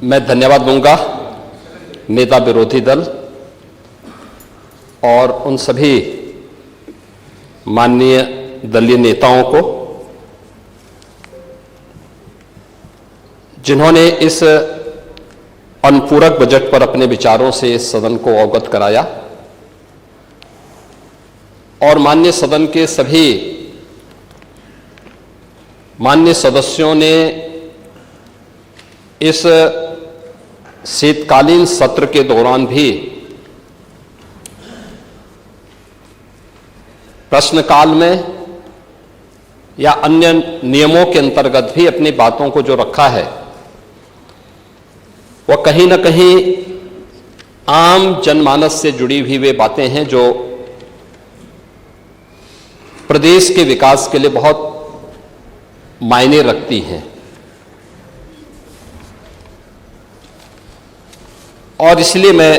मैं धन्यवाद दूंगा नेता विरोधी दल और उन सभी माननीय दलीय नेताओं को जिन्होंने इस अनुपूरक बजट पर अपने विचारों से इस सदन को अवगत कराया और माननीय सदन के सभी माननीय सदस्यों ने इस शीतकालीन सत्र के दौरान भी प्रश्नकाल में या अन्य नियमों के अंतर्गत भी अपनी बातों को जो रखा है वह कहीं न कहीं आम जनमानस से जुड़ी हुई वे बातें हैं जो प्रदेश के विकास के लिए बहुत मायने रखती हैं। और इसलिए मैं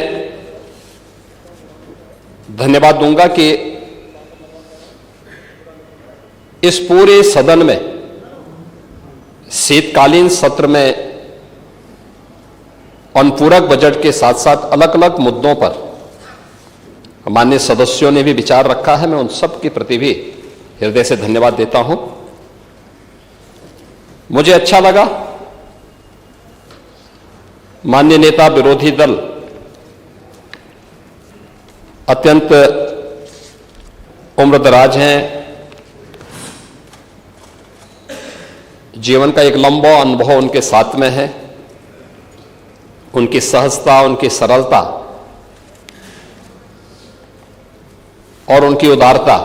धन्यवाद दूंगा कि इस पूरे सदन में शीतकालीन सत्र में अनुपूरक बजट के साथ साथ अलग अलग मुद्दों पर माननीय सदस्यों ने भी विचार रखा है। मैं उन सब के प्रति भी हृदय से धन्यवाद देता हूं। मुझे अच्छा लगा माननीय नेता विरोधी दल अत्यंत उम्रदराज हैं, जीवन का एक लंबा अनुभव उनके साथ में है। उनकी सहजता, उनकी सरलता और उनकी उदारता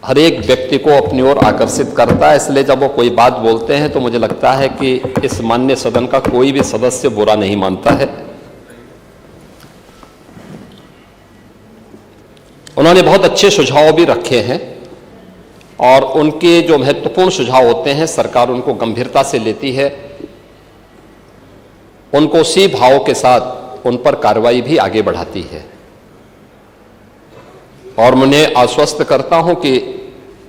हर एक व्यक्ति को अपनी ओर आकर्षित करता है। इसलिए जब वो कोई बात बोलते हैं तो मुझे लगता है कि इस माननीय सदन का कोई भी सदस्य बुरा नहीं मानता है। उन्होंने बहुत अच्छे सुझाव भी रखे हैं और उनके जो महत्वपूर्ण सुझाव होते हैं सरकार उनको गंभीरता से लेती है, उनको उसी भाव के साथ उन पर कार्रवाई भी आगे बढ़ाती है। और मैं आश्वस्त करता हूं कि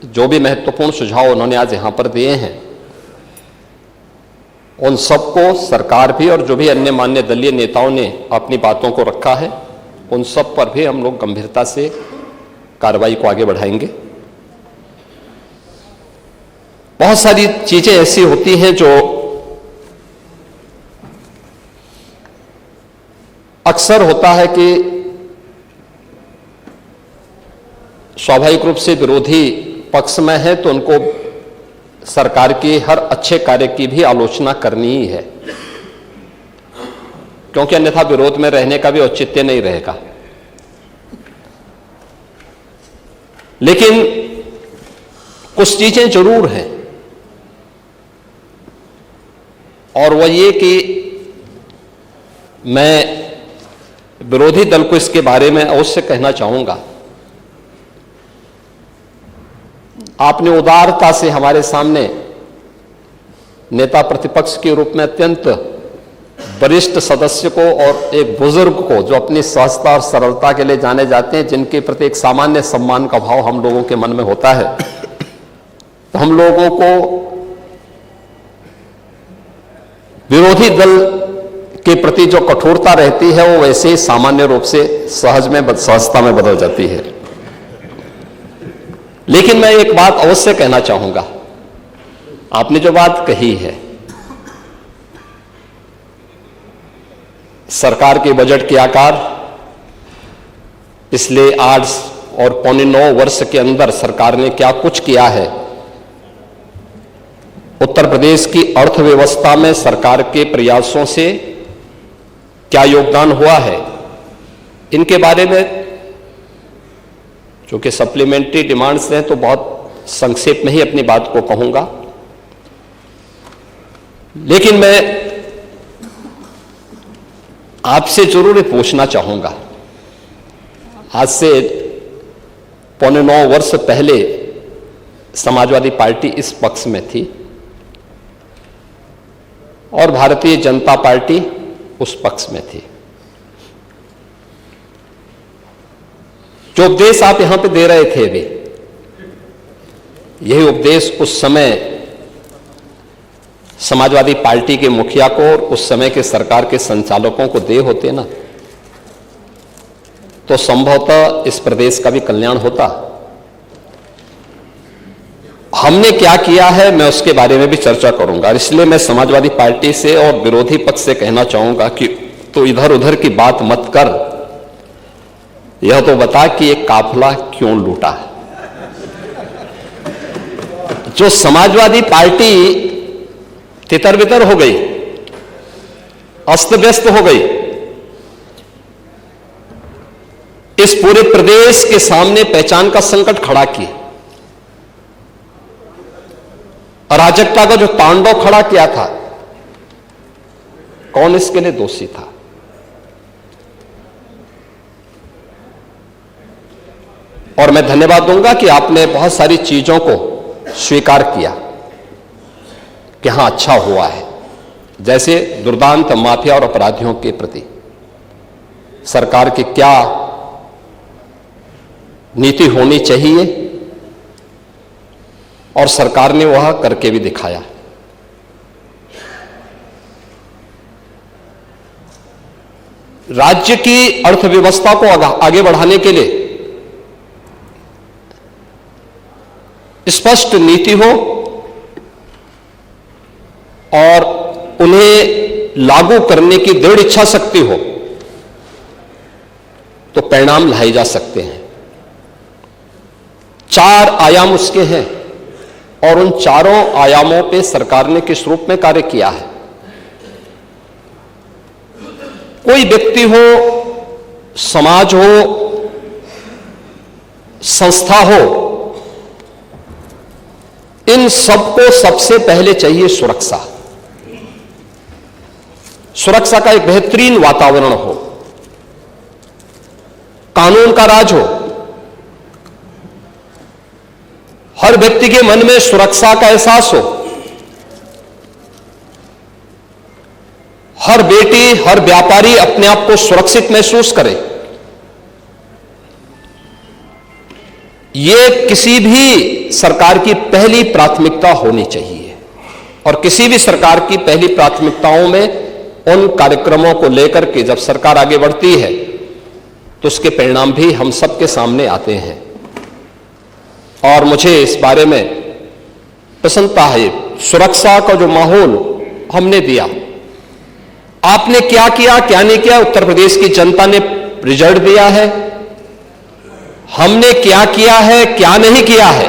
जो भी महत्वपूर्ण सुझाव उन्होंने आज यहां पर दिए हैं उन सबको सरकार भी और जो भी अन्य मान्य दलीय नेताओं ने अपनी बातों को रखा है उन सब पर भी हम लोग गंभीरता से कार्रवाई को आगे बढ़ाएंगे। बहुत सारी चीजें ऐसी होती हैं जो अक्सर होता है कि स्वाभाविक रूप से विरोधी पक्ष में है तो उनको सरकार के हर अच्छे कार्य की भी आलोचना करनी ही है, क्योंकि अन्यथा विरोध में रहने का भी औचित्य नहीं रहेगा। लेकिन कुछ चीजें जरूर हैं और वह ये कि मैं विरोधी दल को इसके बारे में अवश्य कहना चाहूंगा। आपने उदारता से हमारे सामने नेता प्रतिपक्ष के रूप में अत्यंत वरिष्ठ सदस्य को और एक बुजुर्ग को जो अपनी सहजता और सरलता के लिए जाने जाते हैं, जिनके प्रति एक सामान्य सम्मान का भाव हम लोगों के मन में होता है, तो हम लोगों को विरोधी दल के प्रति जो कठोरता रहती है वो वैसे ही सामान्य रूप से सहजता में बदल जाती है। लेकिन मैं एक बात अवश्य कहना चाहूंगा। आपने जो बात कही है सरकार के बजट के आकार पिछले 8 और पौने 9 वर्ष के अंदर सरकार ने क्या कुछ किया है, उत्तर प्रदेश की अर्थव्यवस्था में सरकार के प्रयासों से क्या योगदान हुआ है, इनके बारे में चूंकि सप्लीमेंट्री डिमांड्स हैं तो बहुत संक्षेप में ही अपनी बात को कहूंगा। लेकिन मैं आपसे जरूर पूछना चाहूंगा, आज से पौने 9 वर्ष पहले समाजवादी पार्टी इस पक्ष में थी और भारतीय जनता पार्टी उस पक्ष में थी। जो उपदेश आप यहां पे दे रहे थे अभी, यही उपदेश उस समय समाजवादी पार्टी के मुखिया को और उस समय के सरकार के संचालकों को दे होते ना, तो संभवतः इस प्रदेश का भी कल्याण होता। हमने क्या किया है, मैं उसके बारे में भी चर्चा करूंगा। इसलिए मैं समाजवादी पार्टी से और विरोधी पक्ष से कहना चाहूंगा कि तो इधर उधर की बात मत कर, यह तो बता कि एक काफिला क्यों लूटा है। जो समाजवादी पार्टी तितर बितर हो गई, अस्त व्यस्त हो गई, इस पूरे प्रदेश के सामने पहचान का संकट खड़ा किया, अराजकता का जो तांडव खड़ा किया था, कौन इसके लिए दोषी था? और मैं धन्यवाद दूंगा कि आपने बहुत सारी चीजों को स्वीकार किया कि हां अच्छा हुआ है। जैसे दुर्दांत माफिया और अपराधियों के प्रति सरकार की क्या नीति होनी चाहिए, और सरकार ने वह करके भी दिखाया। राज्य की अर्थव्यवस्था को आगे बढ़ाने के लिए स्पष्ट नीति हो और उन्हें लागू करने की दृढ़ इच्छा शक्ति हो, तो परिणाम लाए जा सकते हैं। 4 आयाम उसके हैं और उन चारों आयामों पे सरकार ने किस रूप में कार्य किया है। कोई व्यक्ति हो, समाज हो, संस्था हो, इन सबको सबसे पहले चाहिए सुरक्षा। सुरक्षा का एक बेहतरीन वातावरण हो, कानून का राज हो, हर व्यक्ति के मन में सुरक्षा का एहसास हो, हर बेटी, हर व्यापारी अपने आप को सुरक्षित महसूस करे। यह किसी भी सरकार की पहली प्राथमिकता होनी चाहिए, और किसी भी सरकार की पहली प्राथमिकताओं में उन कार्यक्रमों को लेकर के जब सरकार आगे बढ़ती है तो उसके परिणाम भी हम सबके सामने आते हैं। और मुझे इस बारे में प्रसन्नता है, सुरक्षा का जो माहौल हमने दिया, आपने क्या किया क्या नहीं किया, उत्तर प्रदेश की जनता ने रिजल्ट दिया है। हमने क्या किया है क्या नहीं किया है,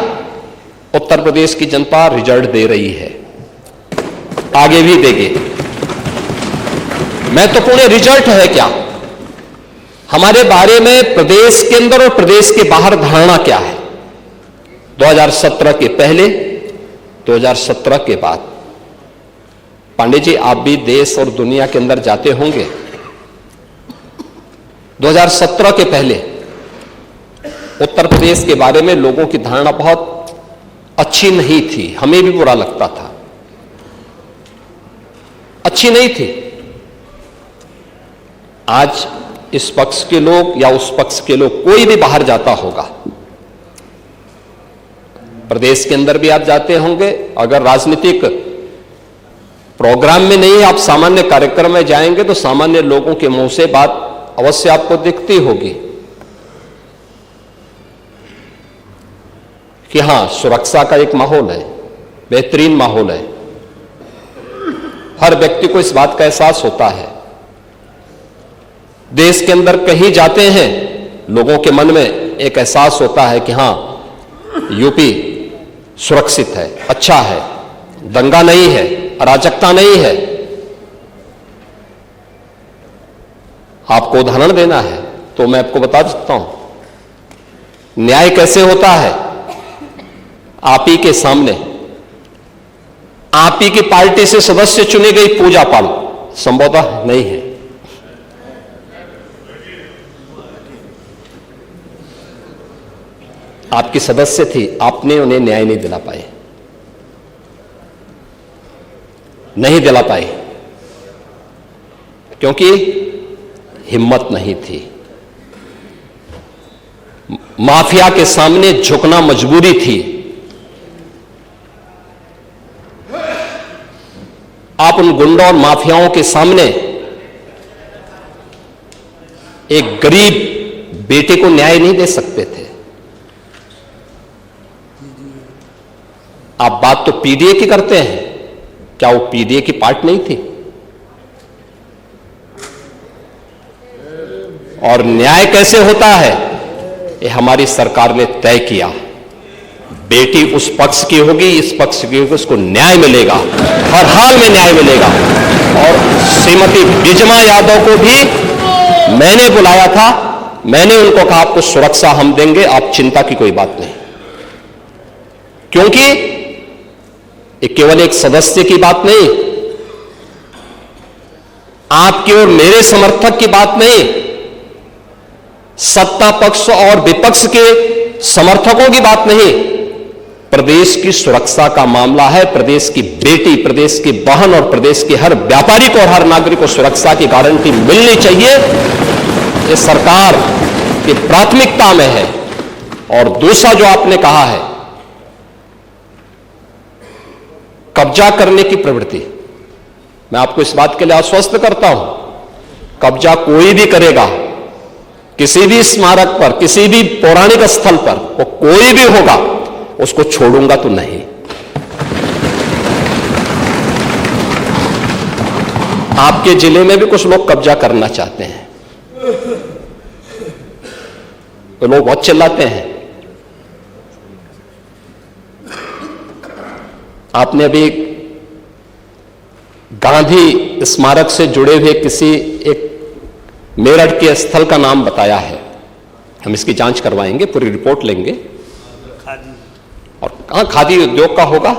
उत्तर प्रदेश की जनता रिजल्ट दे रही है, आगे भी देगी। महत्वपूर्ण रिजल्ट है क्या, हमारे बारे में प्रदेश के अंदर और प्रदेश के बाहर धारणा क्या है। 2017 के पहले, 2017 के बाद। पांडे जी, आप भी देश और दुनिया के अंदर जाते होंगे। 2017 के पहले उत्तर प्रदेश के बारे में लोगों की धारणा बहुत अच्छी नहीं थी, हमें भी बुरा लगता था, अच्छी नहीं थी। आज इस पक्ष के लोग या उस पक्ष के लोग, कोई भी बाहर जाता होगा, प्रदेश के अंदर भी आप जाते होंगे, अगर राजनीतिक प्रोग्राम में नहीं, आप सामान्य कार्यक्रम में जाएंगे तो सामान्य लोगों के मुंह से बात अवश्य आपको दिखती होगी कि हां, सुरक्षा का एक माहौल है, बेहतरीन माहौल है। हर व्यक्ति को इस बात का एहसास होता है। देश के अंदर कहीं जाते हैं, लोगों के मन में एक एहसास होता है कि हां, यूपी सुरक्षित है, अच्छा है, दंगा नहीं है, अराजकता नहीं है। आपको उदाहरण देना है तो मैं आपको बता सकता हूं न्याय कैसे होता है। आप ही के सामने, आप ही की पार्टी से सदस्य चुनी गई पूजा पाल संभवतः नहीं है। आपकी सदस्य थी, आपने उन्हें न्याय नहीं दिला पाए, नहीं दिला पाए, क्योंकि हिम्मत नहीं थी। माफिया के सामने झुकना मजबूरी थी। आप उन गुंडों और माफियाओं के सामने एक गरीब बेटे को न्याय नहीं दे सकते थे। आप बात तो पीडीए की करते हैं, क्या वो पीडीए की पार्ट नहीं थी? और न्याय कैसे होता है, ये हमारी सरकार ने तय किया। बेटी उस पक्ष की होगी, इस पक्ष की होगी, उसको न्याय मिलेगा, हर हाल में न्याय मिलेगा। और श्रीमती बिजमा यादव को भी मैंने बुलाया था, मैंने उनको कहा आपको सुरक्षा हम देंगे, आप चिंता की कोई बात नहीं। क्योंकि ये केवल एक सदस्य की बात नहीं, आपके और मेरे समर्थक की बात नहीं, सत्ता पक्ष और विपक्ष के समर्थकों की बात नहीं, प्रदेश की सुरक्षा का मामला है। प्रदेश की बेटी, प्रदेश की बहन और प्रदेश के हर व्यापारी को और हर नागरिक को सुरक्षा की गारंटी मिलनी चाहिए। ये सरकार की प्राथमिकता में है। और दूसरा जो आपने कहा है, कब्जा करने की प्रवृत्ति, मैं आपको इस बात के लिए आश्वस्त करता हूं, कब्जा कोई भी करेगा, किसी भी स्मारक पर, किसी भी पौराणिक स्थल पर, वो कोई भी होगा, उसको छोड़ूंगा तो नहीं। आपके जिले में भी कुछ लोग कब्जा करना चाहते हैं, तो लोग बहुत चिल्लाते हैं। आपने अभी गांधी स्मारक से जुड़े हुए किसी एक मेरठ के स्थल का नाम बताया है, हम इसकी जांच करवाएंगे, पूरी रिपोर्ट लेंगे। और कहां खादी उद्योग का होगा,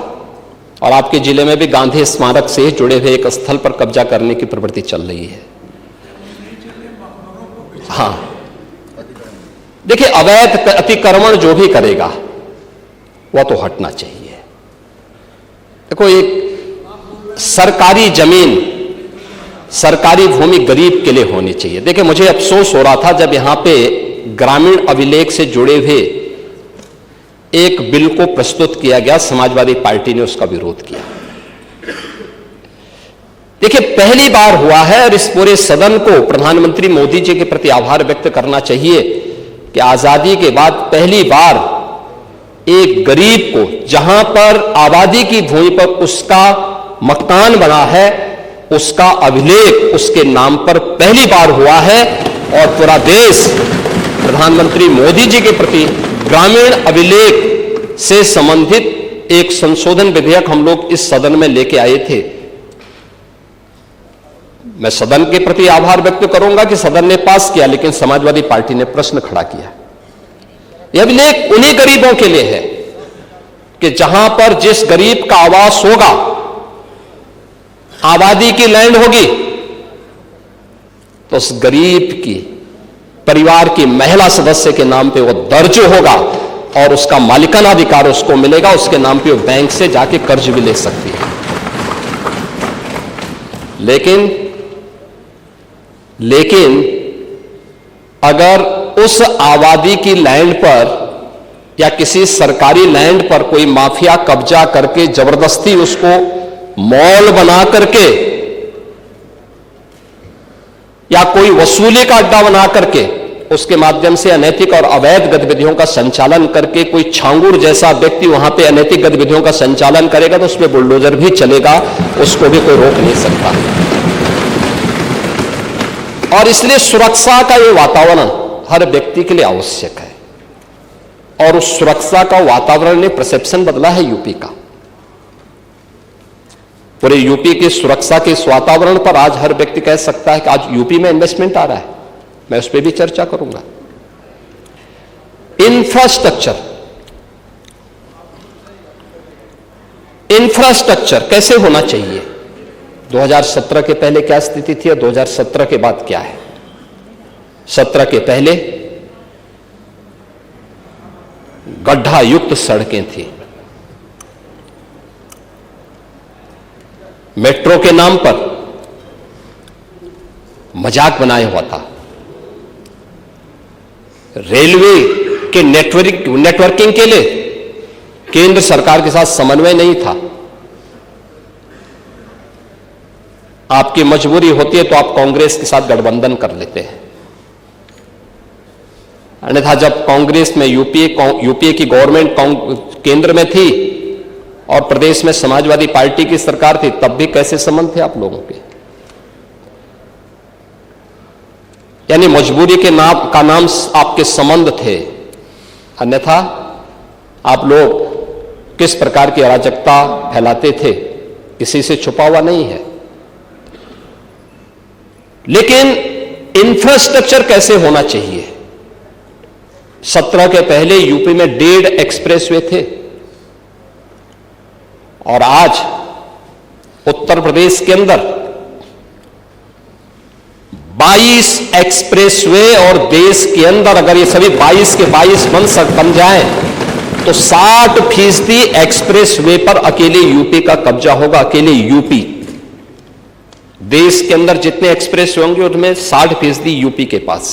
और आपके जिले में भी गांधी स्मारक से जुड़े हुए एक स्थल पर कब्जा करने की प्रवृत्ति चल रही है। हां, देखिए, अवैध अतिक्रमण जो भी करेगा वह तो हटना चाहिए। देखो, एक सरकारी जमीन, सरकारी भूमि गरीब के लिए होनी चाहिए। देखिए, मुझे अफसोस हो रहा था जब यहां पे ग्रामीण अभिलेख से जुड़े हुए एक बिल को प्रस्तुत किया गया, समाजवादी पार्टी ने उसका विरोध किया। देखिए, पहली बार हुआ है, और इस पूरे सदन को प्रधानमंत्री मोदी जी के प्रति आभार व्यक्त करना चाहिए कि आजादी के बाद पहली बार एक गरीब को, जहां पर आबादी की भूमि पर उसका मकान बना है, उसका अभिलेख उसके नाम पर पहली बार हुआ है। और पूरा देश प्रधानमंत्री मोदी जी के प्रति ग्रामीण अभिलेख से संबंधित एक संशोधन विधेयक हम लोग इस सदन में लेके आए थे। मैं सदन के प्रति आभार व्यक्त करूंगा कि सदन ने पास किया, लेकिन समाजवादी पार्टी ने प्रश्न खड़ा किया। यह अभिलेख उन्हीं गरीबों के लिए है कि जहां पर जिस गरीब का आवास होगा, आबादी की लैंड होगी, तो उस गरीब की परिवार की महिला सदस्य के नाम पे वो दर्ज होगा और उसका मालिकाना अधिकार उसको मिलेगा। उसके नाम पे वो बैंक से जाके कर्ज भी ले सकती है। लेकिन अगर उस आबादी की लैंड पर या किसी सरकारी लैंड पर कोई माफिया कब्जा करके जबरदस्ती उसको मॉल बना करके या कोई वसूली का अड्डा बना करके उसके माध्यम से अनैतिक और अवैध गतिविधियों का संचालन करके कोई छांगुर जैसा व्यक्ति वहां पे अनैतिक गतिविधियों का संचालन करेगा, तो उस पर बुलडोजर भी चलेगा, उसको भी कोई रोक नहीं सकता। और इसलिए सुरक्षा का ये वातावरण हर व्यक्ति के लिए आवश्यक है, और उस सुरक्षा का वातावरण ने परसेप्शन बदला है यूपी का। पूरे यूपी की सुरक्षा के इस वातावरण पर आज हर व्यक्ति कह सकता है कि आज यूपी में इन्वेस्टमेंट आ रहा है। मैं उस पर भी चर्चा करूंगा। इंफ्रास्ट्रक्चर कैसे होना चाहिए, 2017 के पहले क्या स्थिति थी और 2017 के बाद क्या है। 17 के पहले गड्ढा युक्त सड़कें थी, मेट्रो के नाम पर मजाक बनाया हुआ था, रेलवे के नेटवर्किंग के लिए केंद्र सरकार के साथ समन्वय नहीं था, आपकी मजबूरी होती है तो आप कांग्रेस के साथ गठबंधन कर लेते हैं, अन्यथा जब कांग्रेस में यूपीए की गवर्नमेंट केंद्र में थी और प्रदेश में समाजवादी पार्टी की सरकार थी, तब भी कैसे संबंध थे आप लोगों के? यानी मजबूरी के नाम का नाम आपके संबंध थे, अन्यथा आप लोग किस प्रकार की अराजकता फैलाते थे किसी से छुपा हुआ नहीं है। लेकिन इंफ्रास्ट्रक्चर कैसे होना चाहिए? 17 के पहले यूपी में 1.5 एक्सप्रेसवे थे और आज उत्तर प्रदेश के अंदर 22 एक्सप्रेसवे, और देश के अंदर अगर ये सभी 22 के 22 बन जाएं तो 60% एक्सप्रेसवे पर अकेले यूपी का कब्जा होगा। अकेले यूपी, देश के अंदर जितने एक्सप्रेसवे होंगे उनमें 60% यूपी के पास।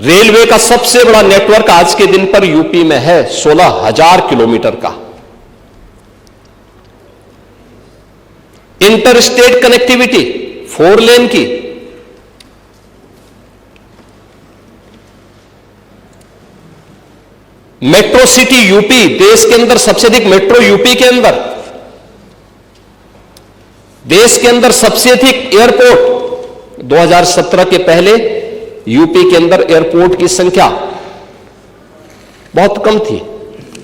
रेलवे का सबसे बड़ा नेटवर्क आज के दिन पर यूपी में है, 16,000 किलोमीटर का। इंटरस्टेट कनेक्टिविटी 4 लेन की, मेट्रो सिटी यूपी, देश के अंदर सबसे अधिक मेट्रो यूपी के अंदर, देश के अंदर सबसे अधिक एयरपोर्ट। 2017 के पहले यूपी के अंदर एयरपोर्ट की संख्या बहुत कम थी,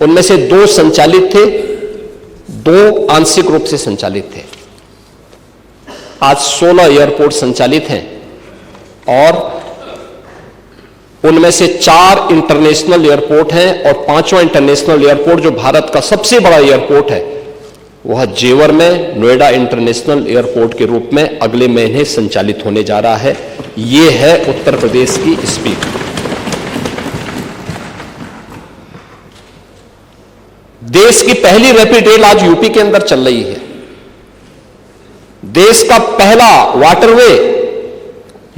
उनमें से 2 संचालित थे, 2 आंशिक रूप से संचालित थे। आज 16 एयरपोर्ट संचालित हैं और उनमें से 4 इंटरनेशनल एयरपोर्ट हैं और 5वां इंटरनेशनल एयरपोर्ट जो भारत का सबसे बड़ा एयरपोर्ट है वह जेवर में नोएडा इंटरनेशनल एयरपोर्ट के रूप में अगले महीने संचालित होने जा रहा है। यह है उत्तर प्रदेश की स्पीड। देश की पहली रैपिड रेल आज यूपी के अंदर चल रही है। देश का पहला वाटरवे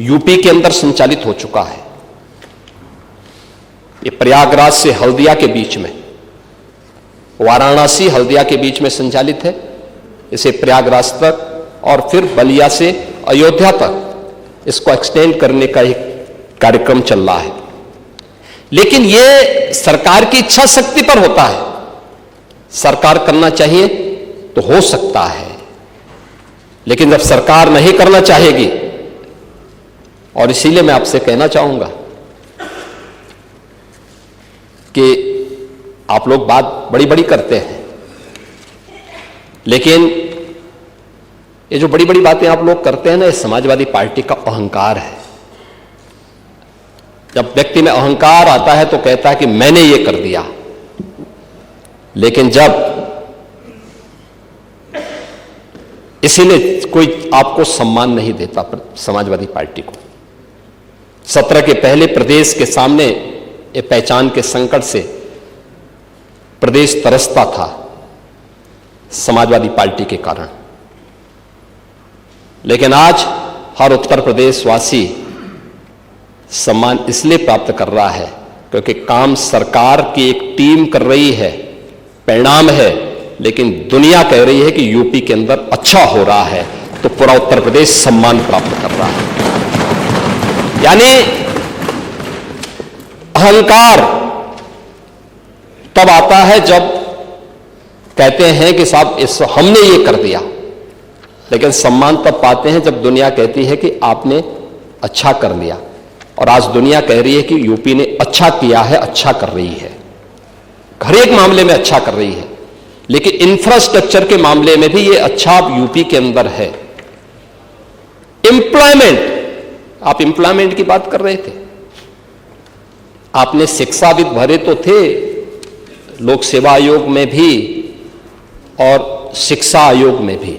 यूपी के अंदर संचालित हो चुका है। ये प्रयागराज से हल्दिया के बीच में, वाराणसी हल्दिया के बीच में संचालित है। इसे प्रयागराज तक और फिर बलिया से अयोध्या तक इसको एक्सटेंड करने का एक कार्यक्रम चल रहा है। लेकिन यह सरकार की इच्छा शक्ति पर होता है। सरकार करना चाहिए तो हो सकता है, लेकिन जब सरकार नहीं करना चाहेगी, और इसीलिए मैं आपसे कहना चाहूंगा कि आप लोग बात बड़ी बड़ी करते हैं, लेकिन ये जो बड़ी बड़ी बातें आप लोग करते हैं ना, ये समाजवादी पार्टी का अहंकार है। जब व्यक्ति में अहंकार आता है तो कहता है कि मैंने ये कर दिया, लेकिन जब इसीलिए कोई आपको सम्मान नहीं देता समाजवादी पार्टी को। 17 के पहले प्रदेश के सामने ये पहचान के संकट से प्रदेश तरसता था समाजवादी पार्टी के कारण, लेकिन आज हर उत्तर प्रदेशवासी सम्मान इसलिए प्राप्त कर रहा है क्योंकि काम सरकार की एक टीम कर रही है, परिणाम है, लेकिन दुनिया कह रही है कि यूपी के अंदर अच्छा हो रहा है, तो पूरा उत्तर प्रदेश सम्मान प्राप्त कर रहा है। यानी अहंकार तब आता है जब कहते हैं कि साहब हमने ये कर दिया, लेकिन सम्मान तब पाते हैं जब दुनिया कहती है कि आपने अच्छा कर लिया। और आज दुनिया कह रही है कि यूपी ने अच्छा किया है, अच्छा कर रही है, हर एक मामले में अच्छा कर रही है, लेकिन इंफ्रास्ट्रक्चर के मामले में भी ये अच्छा यूपी के अंदर है। एम्प्लॉयमेंट, आप एम्प्लॉयमेंट की बात कर रहे थे, आपने शिक्षाविद भरे तो थे लोक सेवा आयोग में भी और शिक्षा आयोग में भी,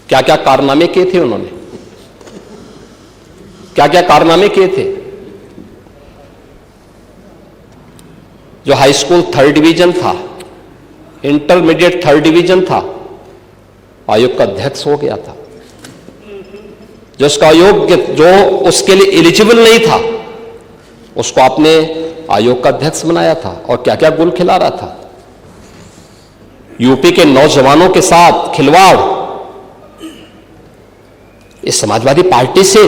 क्या क्या कारनामे किए थे उन्होंने, क्या क्या कारनामे किए थे। जो हाई स्कूल 3rd डिवीजन था, इंटरमीडिएट 3rd डिवीजन था, आयोग का अध्यक्ष हो गया था। जो उसका आयोग जो उसके लिए एलिजिबल नहीं था उसको आपने आयोग का अध्यक्ष बनाया था, और क्या क्या गुल खिला रहा था। यूपी के नौजवानों के साथ खिलवाड़, इस समाजवादी पार्टी से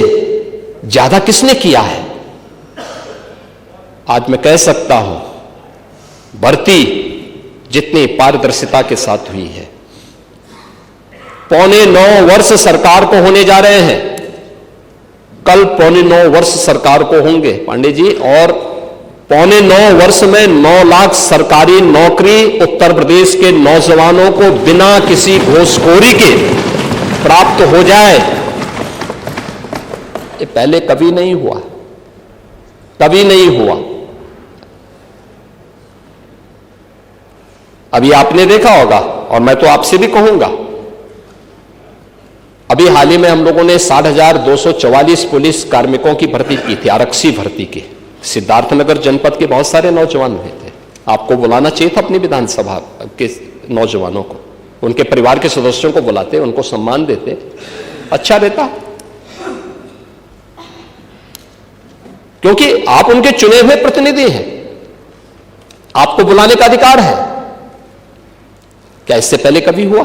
ज्यादा किसने किया है? आज मैं कह सकता हूं, भर्ती जितनी पारदर्शिता के साथ हुई है, 8.25 वर्ष सरकार को होने जा रहे हैं, कल 8.25 वर्ष सरकार को होंगे पांडे जी, और 8.25 वर्ष में 9 लाख सरकारी नौकरी उत्तर प्रदेश के नौजवानों को बिना किसी घूसखोरी के प्राप्त हो जाए, ये पहले कभी नहीं हुआ, कभी नहीं हुआ। अभी आपने देखा होगा, और मैं तो आपसे भी कहूंगा, अभी हाल ही में हम लोगों ने 60,244 पुलिस कार्मिकों की भर्ती की थी, आरक्षी भर्ती की। सिद्धार्थनगर जनपद के बहुत सारे नौजवान हुए थे। आपको बुलाना चाहिए था अपनी विधानसभा के नौजवानों को, उनके परिवार के सदस्यों को बुलाते, उनको सम्मान देते, अच्छा रहता, क्योंकि आप उनके चुने हुए प्रतिनिधि हैं, आपको बुलाने का अधिकार है। क्या इससे पहले कभी हुआ?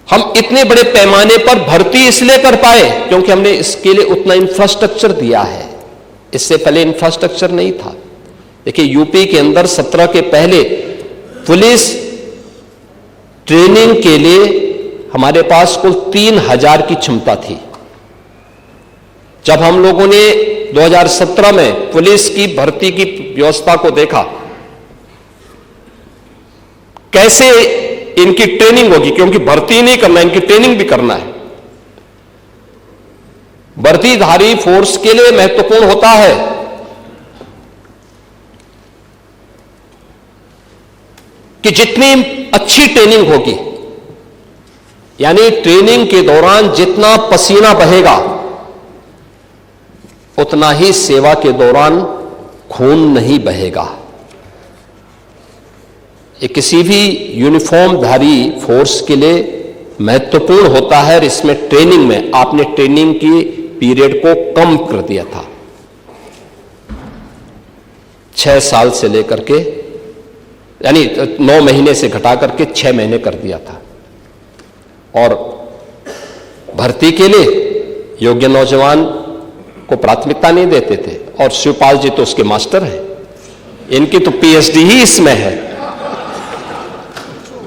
हम इतने बड़े पैमाने पर भर्ती इसलिए कर पाए क्योंकि हमने इसके लिए उतना इंफ्रास्ट्रक्चर दिया है, इससे पहले इंफ्रास्ट्रक्चर नहीं था। देखिए, यूपी के अंदर 17 के पहले पुलिस ट्रेनिंग के लिए हमारे पास कुल 3,000 की क्षमता थी। जब हम लोगों ने 2017 में पुलिस की भर्ती की व्यवस्था को देखा, कैसे इनकी ट्रेनिंग होगी, क्योंकि भर्ती नहीं करना, इनकी ट्रेनिंग भी करना है। वर्दीधारी फोर्स के लिए महत्वपूर्ण होता है कि जितनी अच्छी ट्रेनिंग होगी, यानी ट्रेनिंग के दौरान जितना पसीना बहेगा उतना ही सेवा के दौरान खून नहीं बहेगा। ये किसी भी यूनिफॉर्मधारी फोर्स के लिए महत्वपूर्ण होता है। और इसमें ट्रेनिंग में आपने ट्रेनिंग की पीरियड को कम कर दिया था, 6 साल से लेकर के, यानी 9 महीने से घटा करके 6 महीने कर दिया था। और भर्ती के लिए योग्य नौजवान को प्राथमिकता नहीं देते थे। और शिवपाल जी तो उसके मास्टर हैं, इनकी तो पीएचडी ही इसमें है।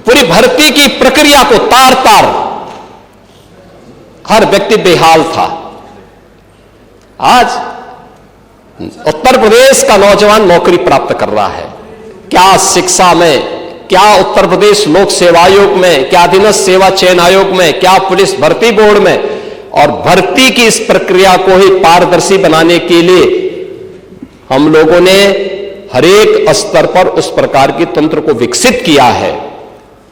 पूरी भर्ती की प्रक्रिया को तार तार हर व्यक्ति बेहाल था। आज उत्तर प्रदेश का नौजवान नौकरी प्राप्त कर रहा है। क्या शिक्षा में, क्या उत्तर प्रदेश लोक सेवा आयोग में, क्या अधीनस्थ सेवा चयन आयोग में, क्या पुलिस भर्ती बोर्ड में। और भर्ती की इस प्रक्रिया को ही पारदर्शी बनाने के लिए हम लोगों ने हर एक स्तर पर उस प्रकार के तंत्र को विकसित किया है।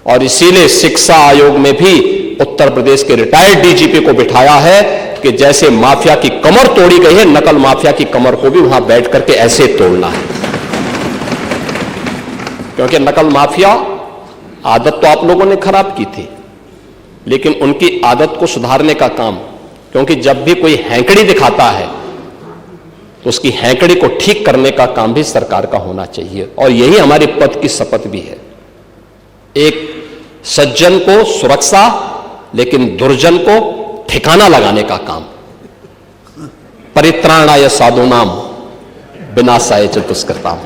और इसीलिए शिक्षा आयोग में भी उत्तर प्रदेश के रिटायर्ड डीजीपी को बिठाया है कि जैसे माफिया की कमर तोड़ी गई है, नकल माफिया की कमर को भी वहां बैठ करके ऐसे तोड़ना है। क्योंकि नकल माफिया आदत तो आप लोगों ने खराब की थी, लेकिन उनकी आदत को सुधारने का काम, क्योंकि जब भी कोई हैंकड़ी दिखाता है तो उसकी हैंकड़ी को ठीक करने का काम भी सरकार का होना चाहिए। और यही हमारे पद की शपथ भी है। एक सज्जन को सुरक्षा, लेकिन दुर्जन को ठिकाना लगाने का काम। परित्राणाय साधूनाम विनाशाय च दुष्कृताम,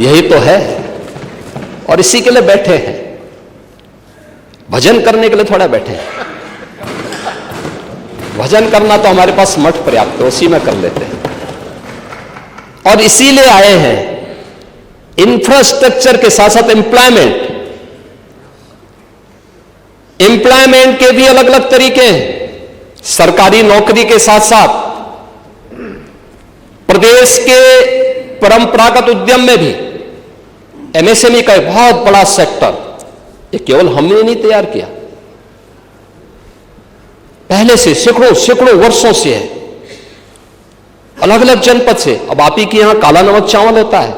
यही तो है। और इसी के लिए बैठे हैं, भजन करने के लिए थोड़ा बैठे हैं। भजन करना तो हमारे पास मठ पर्याप्त है, उसी में कर लेते हैं। और इसीलिए आए हैं इंफ्रास्ट्रक्चर के साथ साथ एम्प्लॉयमेंट के भी अलग अलग तरीके हैं। सरकारी नौकरी के साथ साथ प्रदेश के परंपरागत उद्यम में भी एमएसएमई का एक बहुत बड़ा सेक्टर, ये केवल हमने नहीं तैयार किया, पहले से सैकड़ों वर्षों से है, अलग अलग जनपद से। अब आप ही के यहां काला नमक चावल होता है,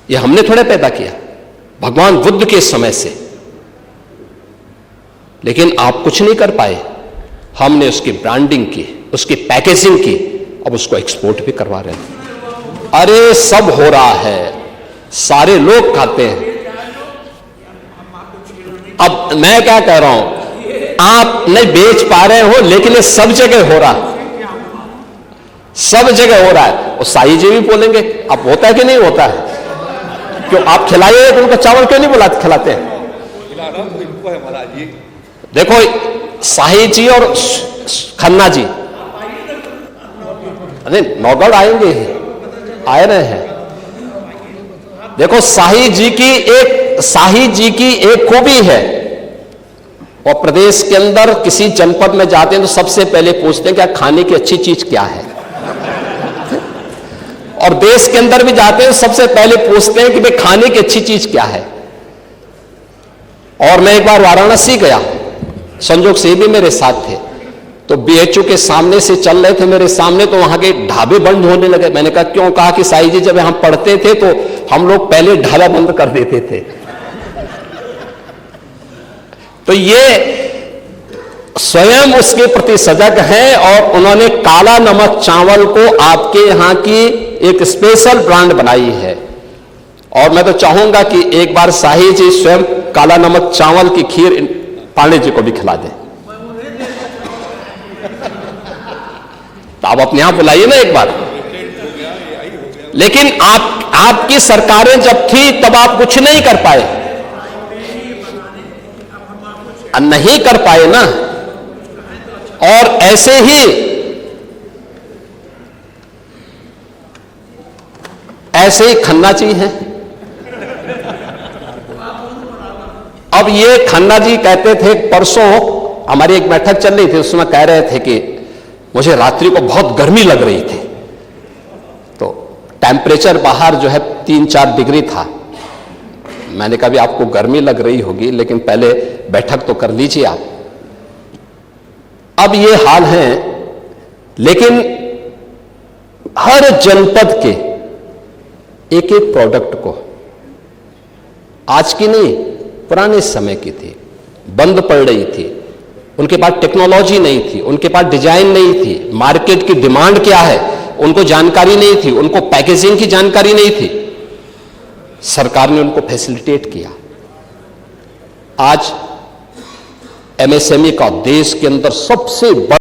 यह हमने थोड़े पैदा किया, भगवान बुद्ध के समय से। लेकिन आप कुछ नहीं कर पाए, हमने उसकी ब्रांडिंग की, उसकी पैकेजिंग की, अब उसको एक्सपोर्ट भी करवा रहे हैं। अरे सब हो रहा है, सारे लोग खाते हैं। अब मैं क्या कह रहा हूं, आप नहीं बेच पा रहे हो, लेकिन ये सब जगह हो रहा है, सब जगह हो रहा है। और साई जी भी बोलेंगे, अब होता है कि नहीं होता है? क्यों आप खिलाइए तो उनको चावल क्यों नहीं बुलाते, खिलाते हैं? देखो साही जी और खन्ना जी, अरे नौगढ़ आएंगे ही, आए रहे हैं। देखो साही जी की एक खूबी है, और प्रदेश के अंदर किसी जनपद में जाते हैं तो सबसे पहले पूछते हैं क्या खाने की अच्छी चीज क्या है, और देश के अंदर भी जाते हैं सबसे पहले पूछते हैं कि भाई खाने की अच्छी चीज क्या है। और मैं एक बार वाराणसी गया, संजोग से भी मेरे साथ थे, तो बीएचयू के सामने से चल रहे थे मेरे सामने, तो वहां के ढाबे बंद होने लगे। मैंने कहा क्यों? कहा कि साई जी जब हम पढ़ते थे तो हम लोग पहले ढाबा बंद कर देते थे। तो ये स्वयं उसके प्रति सजग हैं, और उन्होंने काला नमक चावल को आपके यहां की एक स्पेशल ब्रांड बनाई है। और मैं तो चाहूंगा कि एक बार साही जी स्वयं काला नमक चावल की खीर पांडे जी को भी खिला दें। तो आप अपने यहां बुलाइए ना एक बार। लेकिन आपकी सरकारें जब थी तब आप कुछ नहीं कर पाए, नहीं कर पाए ना। और ऐसे ही खन्ना जी हैं। अब ये खन्ना जी कहते थे, परसों हमारी एक बैठक चल रही थी, उसमें कह रहे थे कि मुझे रात्रि को बहुत गर्मी लग रही थी, तो टेम्परेचर बाहर जो है 3-4 डिग्री था। मैंने कहा भी आपको गर्मी लग रही होगी, लेकिन पहले बैठक तो कर लीजिए आप। अब ये हाल है, लेकिन हर जनपद के एक एक प्रोडक्ट को, आज की नहीं पुराने समय की थी, बंद पड़ रही थी। उनके पास टेक्नोलॉजी नहीं थी, उनके पास डिजाइन नहीं थी, मार्केट की डिमांड क्या है उनको जानकारी नहीं थी, उनको पैकेजिंग की जानकारी नहीं थी। सरकार ने उनको फैसिलिटेट किया। आज एमएसएमई का देश के अंदर सबसे बड़ा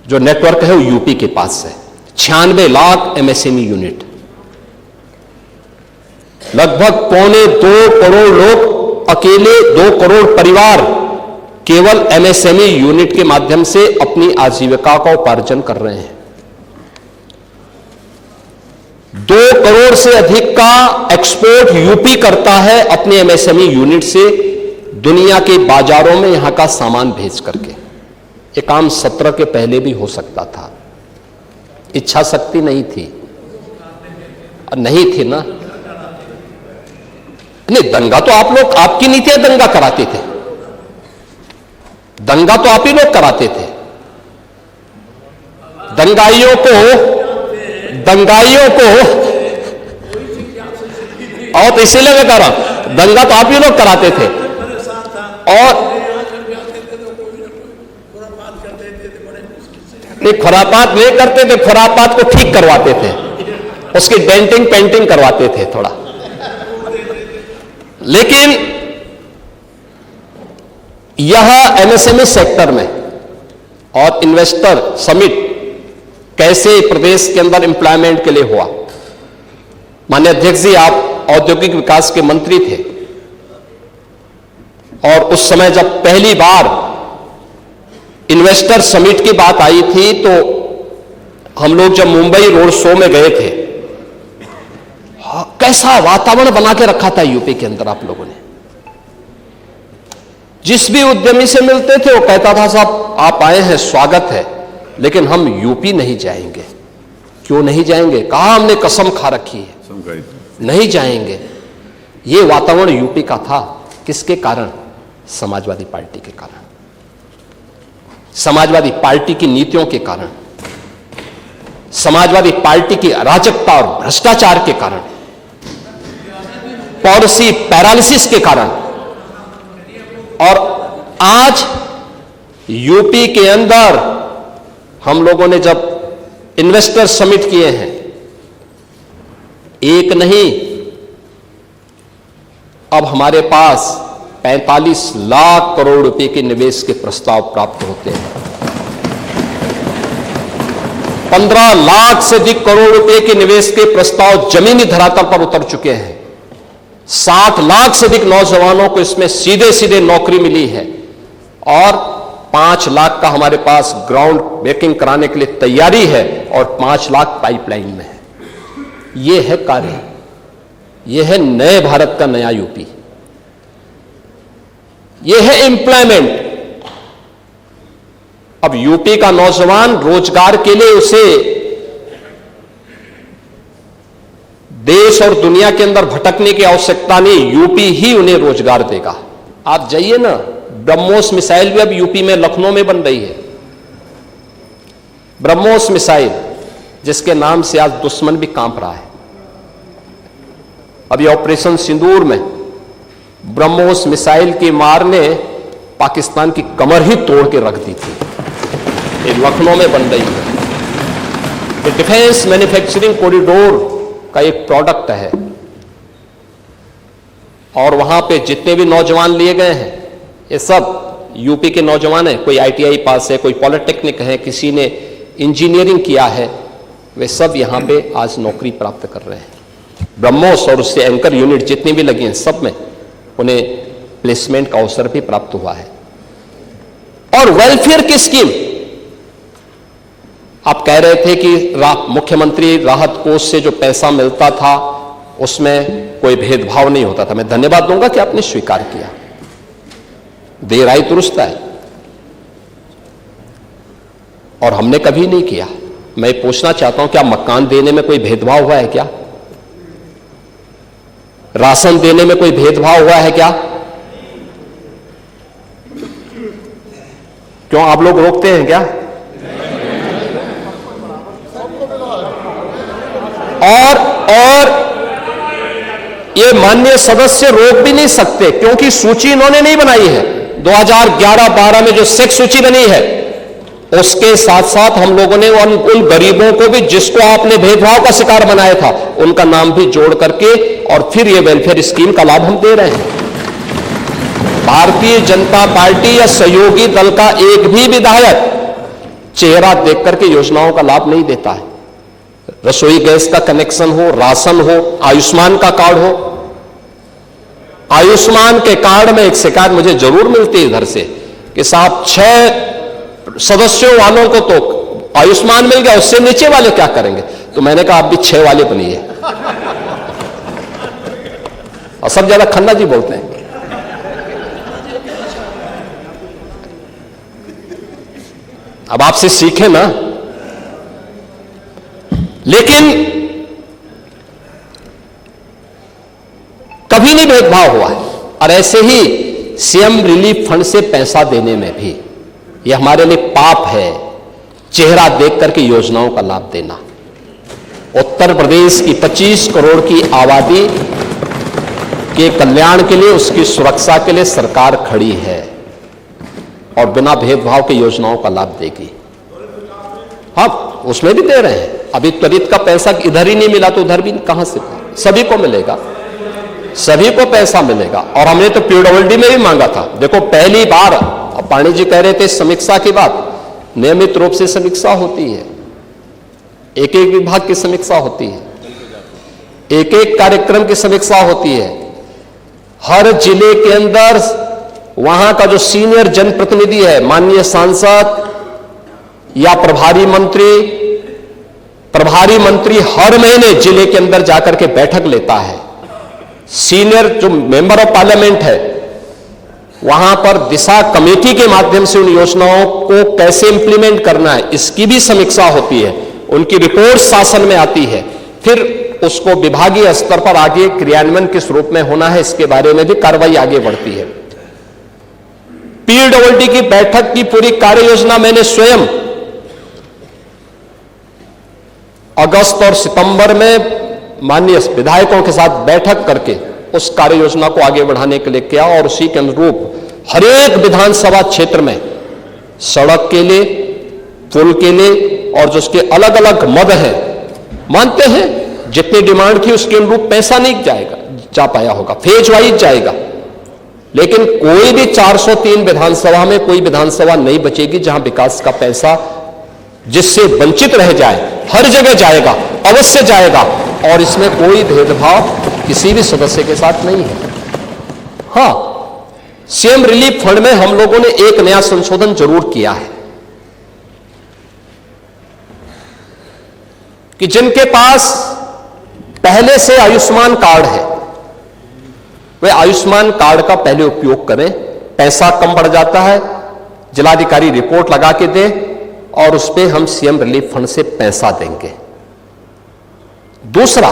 जो नेटवर्क है वो यूपी के पास है। 96 लाख एमएसएमई यूनिट, लगभग 1.25 करोड़ लोग, अकेले 2 करोड़ परिवार केवल एमएसएमई यूनिट के माध्यम से अपनी आजीविका का उपार्जन कर रहे हैं। 2 करोड़ से अधिक का एक्सपोर्ट यूपी करता है अपने एमएसएमई यूनिट से, दुनिया के बाजारों में यहां का सामान भेज करके। ये काम 17 के पहले भी हो सकता था, इच्छा शक्ति नहीं थी, नहीं थी ना। नहीं, दंगा तो आप लोग, आपकी नीतियां दंगा कराते थे, दंगा तो आप ही लोग कराते थे। दंगाइयों को और तो इसीलिए मैं कह रहा हूं, दंगा तो आप ही लोग कराते थे। और नहीं, खुरापात नहीं करते थे, खुरापात को ठीक करवाते थे, उसकी डेंटिंग पेंटिंग करवाते थे थोड़ा। लेकिन यह एमएसएमई सेक्टर में और इन्वेस्टर समिट कैसे प्रदेश के अंदर एम्प्लॉयमेंट के लिए हुआ। माननीय अध्यक्ष जी, आप औद्योगिक विकास के मंत्री थे, और उस समय जब पहली बार इन्वेस्टर समिट की बात आई थी, तो हम लोग जब मुंबई रोड शो में गए थे, कैसा वातावरण बना के रखा था यूपी के अंदर आप लोगों ने। जिस भी उद्यमी से मिलते थे वो कहता था साहब आप आए हैं, स्वागत है, लेकिन हम यूपी नहीं जाएंगे। क्यों नहीं जाएंगे? कहा हमने कसम खा रखी है, नहीं जाएंगे। ये वातावरण यूपी का था। किसके कारण? समाजवादी पार्टी के कारण, समाजवादी पार्टी की नीतियों के कारण, समाजवादी पार्टी की अराजकता और भ्रष्टाचार के कारण, पॉलिसी पैरालिसिस के कारण। और आज यूपी के अंदर हम लोगों ने जब इन्वेस्टर समिट किए हैं, एक नहीं, अब हमारे पास 45 लाख करोड़ रुपए के निवेश के प्रस्ताव प्राप्त होते हैं। 15 लाख से अधिक करोड़ रुपए के निवेश के प्रस्ताव जमीनी धरातल पर उतर चुके हैं। 60 लाख से अधिक नौजवानों को इसमें सीधे सीधे नौकरी मिली है और 5 लाख का हमारे पास ग्राउंड ब्रेकिंग कराने के लिए तैयारी है और 5 लाख पाइपलाइन में है। यह है कार्य, यह है नए भारत का नया यूपी, यह है एम्प्लॉयमेंट। अब यूपी का नौजवान रोजगार के लिए उसे देश और दुनिया के अंदर भटकने की आवश्यकता नहीं, यूपी ही उन्हें रोजगार देगा। आप जाइए ना, ब्रह्मोस मिसाइल भी अब यूपी में लखनऊ में बन रही है। ब्रह्मोस मिसाइल जिसके नाम से आज दुश्मन भी कांप रहा है। अभी ऑपरेशन सिंदूर में ब्रह्मोस मिसाइल की मार ने पाकिस्तान की कमर ही तोड़ के रख दी थी। ये लखनऊ में बन रही है। ये डिफेंस मैन्युफैक्चरिंग कॉरिडोर का एक प्रोडक्ट है और वहां पे जितने भी नौजवान लिए गए हैं ये सब यूपी के नौजवान हैं। कोई आईटीआई पास है, कोई पॉलिटेक्निक है, किसी ने इंजीनियरिंग किया है, वे सब यहां पे आज नौकरी प्राप्त कर रहे हैं। ब्रह्मोस और उससे एंकर यूनिट जितनी भी लगी हैं सब में उन्हें प्लेसमेंट का अवसर भी प्राप्त हुआ है। और वेलफेयर की स्कीम, आप कह रहे थे कि मुख्यमंत्री राहत कोष से जो पैसा मिलता था उसमें कोई भेदभाव नहीं होता था। मैं धन्यवाद दूंगा कि आपने स्वीकार किया। देर आई दुरुस्त है और हमने कभी नहीं किया। मैं पूछना चाहता हूं, क्या मकान देने में कोई भेदभाव हुआ है क्या? राशन देने में कोई भेदभाव हुआ है क्या? क्यों आप लोग रोकते हैं क्या? और ये माननीय सदस्य रोक भी नहीं सकते क्योंकि सूची इन्होंने नहीं बनाई है। 2011-12 में जो सेक्स सूची बनी है उसके साथ साथ हम लोगों ने उन गरीबों को भी जिसको आपने भेदभाव का शिकार बनाया था उनका नाम भी जोड़ करके और फिर ये वेलफेयर स्कीम का लाभ हम दे रहे हैं। भारतीय जनता पार्टी या सहयोगी दल का एक भी विधायक चेहरा देख करके योजनाओं का लाभ नहीं देता है। रसोई गैस का कनेक्शन हो, राशन हो, आयुष्मान का कार्ड हो। आयुष्मान के कार्ड में एक शिकायत मुझे जरूर मिलती है इधर से कि साहब 6 सदस्यों वालों को तो आयुष्मान मिल गया, उससे नीचे वाले क्या करेंगे? तो मैंने कहा आप भी 6 वाले बनिए। और सब ज्यादा खन्ना जी बोलते हैं। अब आपसे सीखें ना। लेकिन कभी नहीं भेदभाव हुआ है। और ऐसे ही सीएम रिलीफ फंड से पैसा देने में भी यह हमारे लिए पाप है, चेहरा देख करके योजनाओं का लाभ देना। उत्तर प्रदेश की 25 करोड़ की आबादी के कल्याण के लिए, उसकी सुरक्षा के लिए सरकार खड़ी है और बिना भेदभाव की योजनाओं का लाभ देगी। हाँ, उसमें भी दे रहे हैं। अभी त्वरित का पैसा इधर ही नहीं मिला तो उधर भी कहां से? सभी को मिलेगा, सभी को पैसा मिलेगा। और हमने तो पीडब्ल्यूडी में भी मांगा था। देखो पहली बार, पाणी जी कह रहे थे समीक्षा की बात, नियमित रूप से समीक्षा होती है, एक एक विभाग की समीक्षा होती है, एक एक कार्यक्रम की समीक्षा होती है। हर जिले के अंदर वहां का जो सीनियर जनप्रतिनिधि है, माननीय सांसद या प्रभारी मंत्री हर महीने जिले के अंदर जाकर के बैठक लेता है। सीनियर जो मेंबर ऑफ पार्लियामेंट है वहां पर दिशा कमेटी के माध्यम से उन योजनाओं को कैसे इंप्लीमेंट करना है इसकी भी समीक्षा होती है। उनकी रिपोर्ट शासन में आती है, फिर उसको विभागीय स्तर पर आगे क्रियान्वयन किस रूप में होना है इसके बारे में भी कार्रवाई आगे बढ़ती है। पीडब्ल्यूडी की बैठक की पूरी कार्य योजना मैंने स्वयं अगस्त और सितंबर में माननीय विधायकों के साथ बैठक करके उस कार्य योजना को आगे बढ़ाने के लिए किया, और उसी के अनुरूप हर एक विधानसभा क्षेत्र में सड़क के लिए, पुल के लिए और जो उसके अलग अलग मद हैं, मानते हैं जितनी डिमांड थी उसके अनुरूप पैसा नहीं जा पाया होगा, फेज वाइज जाएगा, लेकिन कोई भी 403 विधानसभा में कोई विधानसभा नहीं बचेगी जहां विकास का पैसा जिससे वंचित रह जाए, हर जगह जाएगा, अवश्य जाएगा, और इसमें कोई भेदभाव किसी भी सदस्य के साथ नहीं है। हां, सीएम रिलीफ फंड में हम लोगों ने एक नया संशोधन जरूर किया है कि जिनके पास पहले से आयुष्मान कार्ड है वे आयुष्मान कार्ड का पहले उपयोग करें। पैसा कम पड़ जाता है, जिलाधिकारी रिपोर्ट लगा के दे और उस पर हम सीएम रिलीफ फंड से पैसा देंगे। दूसरा,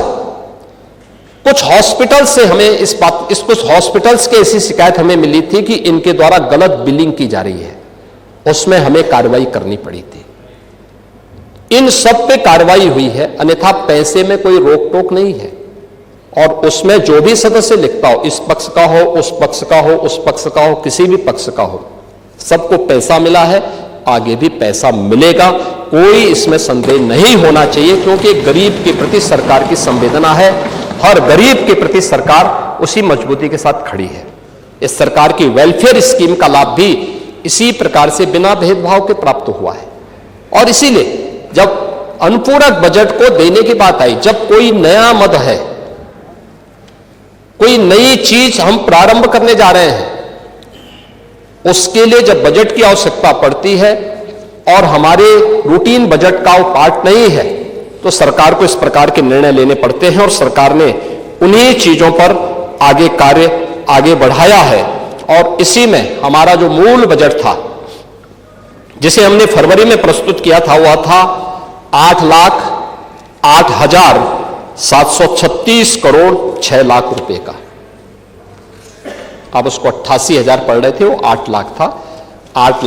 कुछ हॉस्पिटल से हमें कुछ हॉस्पिटल्स की ऐसी शिकायत हमें मिली थी कि इनके द्वारा गलत बिलिंग की जा रही है, उसमें हमें कार्रवाई करनी पड़ी थी। इन सब पे कार्रवाई हुई है, अन्यथा पैसे में कोई रोक टोक नहीं है, और उसमें जो भी सदस्य लिखता हो, इस पक्ष का हो, उस पक्ष का हो, उस पक्ष का हो, किसी भी पक्ष का हो, सबको पैसा मिला है, आगे भी पैसा मिलेगा, कोई इसमें संदेह नहीं होना चाहिए, क्योंकि गरीब के प्रति सरकार की संवेदना है। हर गरीब के प्रति सरकार उसी मजबूती के साथ खड़ी है। इस सरकार की वेलफेयर स्कीम का लाभ भी इसी प्रकार से बिना भेदभाव के प्राप्त हुआ है। और इसीलिए जब अनुपूरक बजट को देने की बात आई, जब कोई नया मद है, कोई नई चीज हम प्रारंभ करने जा रहे हैं, उसके लिए जब बजट की आवश्यकता पड़ती है और हमारे रूटीन बजट का वो पार्ट नहीं है, तो सरकार को इस प्रकार के निर्णय लेने पड़ते हैं, और सरकार ने उन्हीं चीजों पर आगे बढ़ाया है। और इसी में हमारा जो मूल बजट था, जिसे हमने फरवरी में प्रस्तुत किया था, वह था 8,08,736 करोड़ 6 लाख रुपए का। अब उसको 88,000 पड़ रहे थे, वो 8 लाख था, 8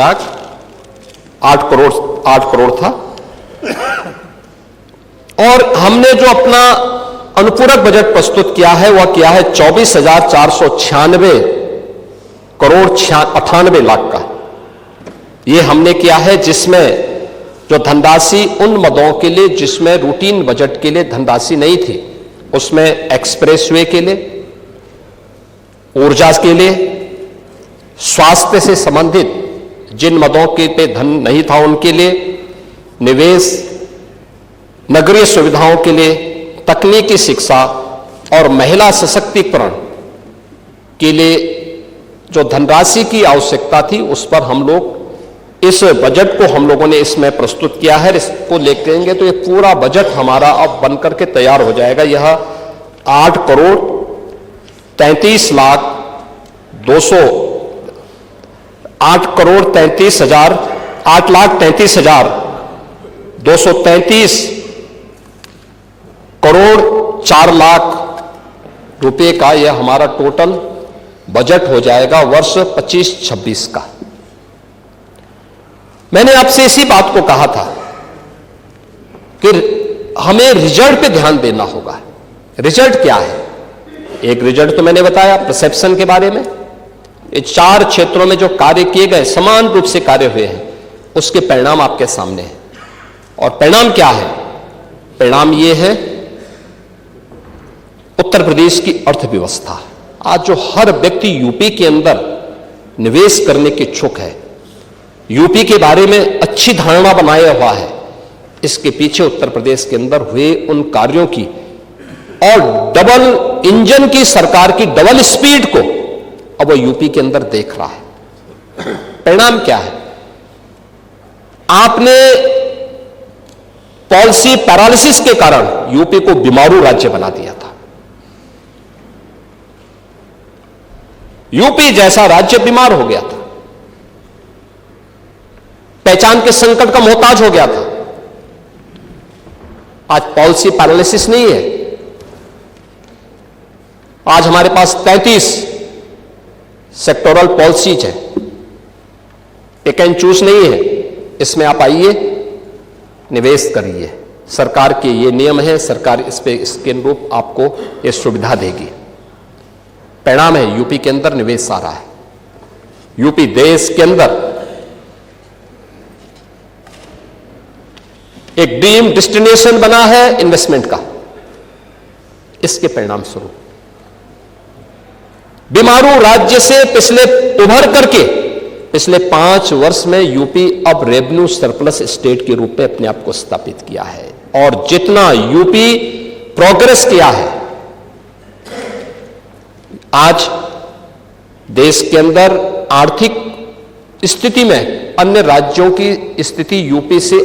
करोड़ था। और हमने जो अपना अनुपूरक बजट प्रस्तुत किया है, वह किया है 24,496 करोड़ 98 लाख का। यह हमने किया है, जिसमें जो धनराशि उन मदों के लिए जिसमें रूटीन बजट के लिए धनराशि नहीं थी, उसमें एक्सप्रेसवे के लिए, ऊर्जा के लिए, स्वास्थ्य से संबंधित जिन मदों के पे धन नहीं था उनके लिए, निवेश, नगरीय सुविधाओं के लिए, तकनीकी शिक्षा और महिला सशक्तिकरण के लिए जो धनराशि की आवश्यकता थी, उस पर हम लोग इस बजट को हम लोगों ने इसमें प्रस्तुत किया है। इसको लेंगे तो ये पूरा बजट हमारा अब बनकर के तैयार हो जाएगा। यह 8 करोड़ 33 लाख 8,33,233 करोड़ 4 लाख रुपए का यह हमारा टोटल बजट हो जाएगा वर्ष 25-26 का। मैंने आपसे इसी बात को कहा था कि हमें रिजल्ट पे ध्यान देना होगा। रिजल्ट क्या है? एक रिजल्ट तो मैंने बताया परसेप्शन के बारे में। ये 4 क्षेत्रों में जो कार्य किए गए, समान रूप से कार्य हुए हैं, उसके परिणाम आपके सामने हैं। और परिणाम क्या है? परिणाम ये है, उत्तर प्रदेश की अर्थव्यवस्था, आज जो हर व्यक्ति यूपी के अंदर निवेश करने के इच्छुक है, यूपी के बारे में अच्छी धारणा बनाया हुआ है, इसके पीछे उत्तर प्रदेश के अंदर हुए उन कार्यों की और डबल इंजन की सरकार की डबल स्पीड को अब वो यूपी के अंदर देख रहा है। परिणाम क्या है? आपने पॉलिसी पैरालिसिस के कारण यूपी को बीमारू राज्य बना दिया था। यूपी जैसा राज्य बीमार हो गया था, पहचान के संकट का मोहताज हो गया था। आज पॉलिसी पैरालिसिस नहीं है। आज हमारे पास 33 सेक्टोरल पॉलिसीज है, पिक एंड चूज नहीं है, इसमें आप आइए, निवेश करिए। सरकार के ये नियम है, सरकार इस पे इसके अनुरूप आपको ये सुविधा देगी। परिणाम है यूपी के अंदर निवेश आ रहा है। यूपी देश के अंदर एक ड्रीम डेस्टिनेशन बना है इन्वेस्टमेंट का। इसके परिणाम स्वरूप बीमारू राज्य से उभर करके पिछले 5 वर्ष में यूपी अब रेवेन्यू सरप्लस स्टेट के रूप में अपने आप को स्थापित किया है। और जितना यूपी प्रोग्रेस किया है, आज देश के अंदर आर्थिक स्थिति में अन्य राज्यों की स्थिति यूपी से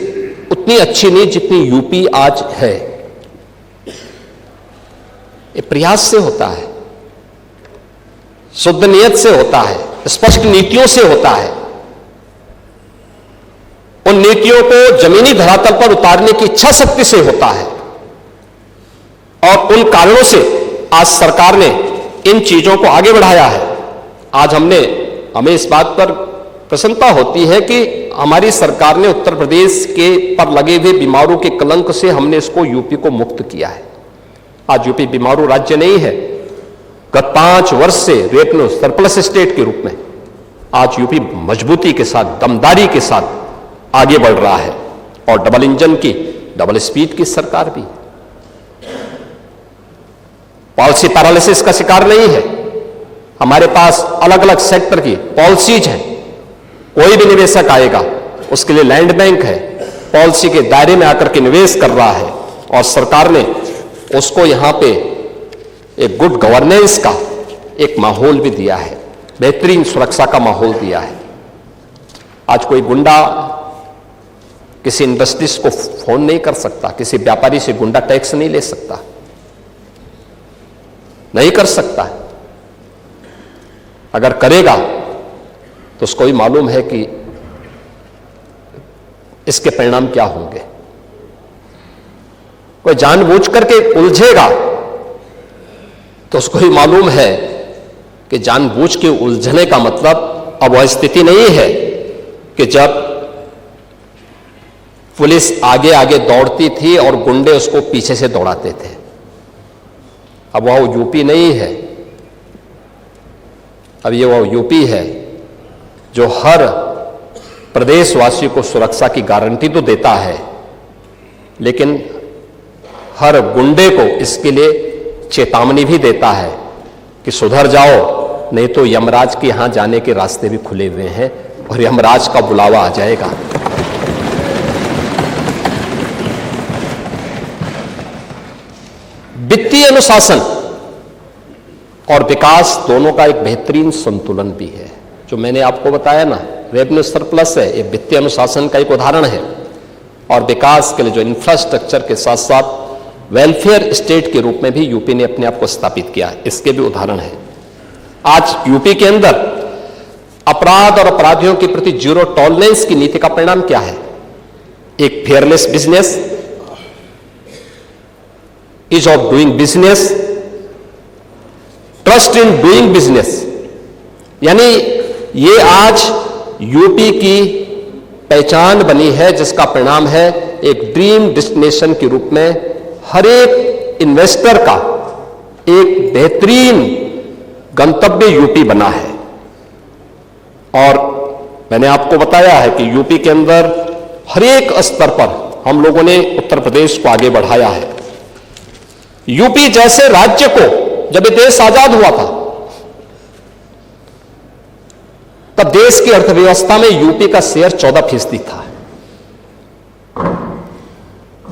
उतनी अच्छी नहीं जितनी यूपी आज है। ये प्रयास से होता है, शुद्ध नियत से होता है, स्पष्ट नीतियों से होता है। उन नीतियों को जमीनी धरातल पर उतारने की इच्छा शक्ति से होता है। और उन कारणों से आज सरकार ने इन चीजों को आगे बढ़ाया है। आज हमें इस बात पर प्रसन्नता होती है कि हमारी सरकार ने उत्तर प्रदेश के पर लगे हुए बीमारू के कलंक से हमने इसको यूपी को मुक्त किया है। आज यूपी बीमारू राज्य नहीं है। गत 5 वर्ष से रेवेन्यू सरप्लस स्टेट के रूप में आज यूपी मजबूती के साथ, दमदारी के साथ आगे बढ़ रहा है। और डबल इंजन की, डबल स्पीड की सरकार भी पॉलिसी पैरालिसिस का शिकार नहीं है। हमारे पास अलग अलग सेक्टर की पॉलिसीज हैं। कोई भी निवेशक आएगा, उसके लिए लैंड बैंक है, पॉलिसी के दायरे में आकर के निवेश कर रहा है। और सरकार ने उसको यहां पे एक गुड गवर्नेंस का एक माहौल भी दिया है, बेहतरीन सुरक्षा का माहौल दिया है। आज कोई गुंडा किसी इंडस्ट्रीज को फोन नहीं कर सकता, किसी व्यापारी से गुंडा टैक्स नहीं ले सकता, नहीं कर सकता। अगर करेगा तो उसको भी मालूम है कि इसके परिणाम क्या होंगे। कोई जानबूझ करके उलझेगा तो उसको भी मालूम है कि जानबूझ के उलझने का मतलब अब वह स्थिति नहीं है कि जब पुलिस आगे आगे दौड़ती थी और गुंडे उसको पीछे से दौड़ाते थे। अब वह यूपी नहीं है। अब ये वह यूपी है जो हर प्रदेशवासी को सुरक्षा की गारंटी तो देता है, लेकिन हर गुंडे को इसके लिए चेतावनी भी देता है कि सुधर जाओ, नहीं तो यमराज के यहां जाने के रास्ते भी खुले हुए हैं और यमराज का बुलावा आ जाएगा। वित्तीय अनुशासन और विकास दोनों का एक बेहतरीन संतुलन भी है। जो मैंने आपको बताया ना, रेवेन्यू सरप्लस है, ये वित्तीय अनुशासन का एक उदाहरण है। और विकास के लिए जो इंफ्रास्ट्रक्चर के साथ साथ वेलफेयर स्टेट के रूप में भी यूपी ने अपने आप को स्थापित किया, इसके भी उदाहरण है। आज यूपी के अंदर अपराध और अपराधियों के प्रति जीरो टॉलरेंस की नीति का परिणाम क्या है? एक fearless business, ease of doing business, trust in doing business. यानी ये आज यूपी की पहचान बनी है, जिसका परिणाम है एक ड्रीम डेस्टिनेशन के रूप में हर एक इन्वेस्टर का एक बेहतरीन गंतव्य यूपी बना है। और मैंने आपको बताया है कि यूपी के अंदर हर एक स्तर पर हम लोगों ने उत्तर प्रदेश को आगे बढ़ाया है। यूपी जैसे राज्य को जब ये देश आजाद हुआ था, तब देश की अर्थव्यवस्था में यूपी का शेयर 14% था।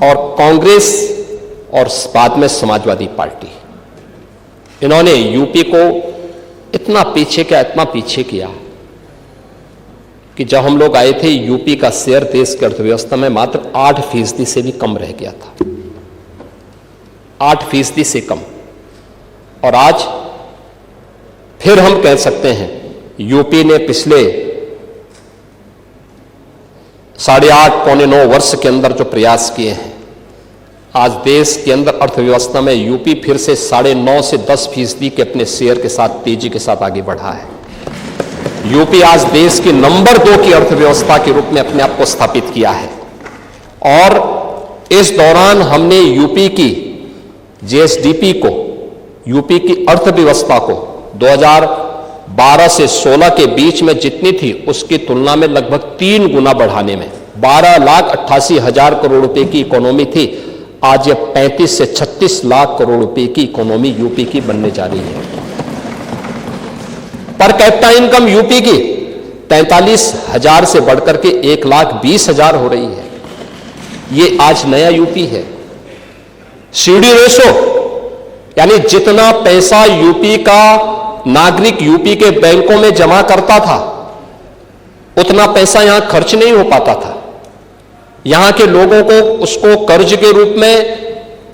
और कांग्रेस और बाद में समाजवादी पार्टी, इन्होंने यूपी को इतना पीछे किया कि जब हम लोग आए थे, यूपी का शेयर देश की अर्थव्यवस्था में मात्र 8% से भी कम रह गया था। 8% से कम। और आज फिर हम कह सकते हैं यूपी ने पिछले 8.5 पौने 9 वर्ष के अंदर जो प्रयास किए हैं, आज देश के अंदर अर्थव्यवस्था में यूपी फिर से 9.5 से 10% के अपने शेयर के साथ तेजी के साथ आगे बढ़ा है। यूपी आज देश की नंबर 2 की अर्थव्यवस्था के रूप में अपने आप को स्थापित किया है। और इस दौरान हमने यूपी की जीएसडीपी को, यूपी की अर्थव्यवस्था को 2012 से 16 के बीच में जितनी थी उसकी तुलना में लगभग 3 गुना बढ़ाने में 12,88,000 करोड़ रुपए की इकोनॉमी थी, आज यह 35 से 36 लाख करोड़ रुपए की इकोनॉमी यूपी की बनने जा रही है। पर कैपिटा इनकम यूपी की 43,000 से बढ़कर के 1,20,000 हो रही है। ये आज नया यूपी है। सीडी रेशो यानी जितना पैसा यूपी का नागरिक यूपी के बैंकों में जमा करता था उतना पैसा यहां खर्च नहीं हो पाता था। यहां के लोगों को उसको कर्ज के रूप में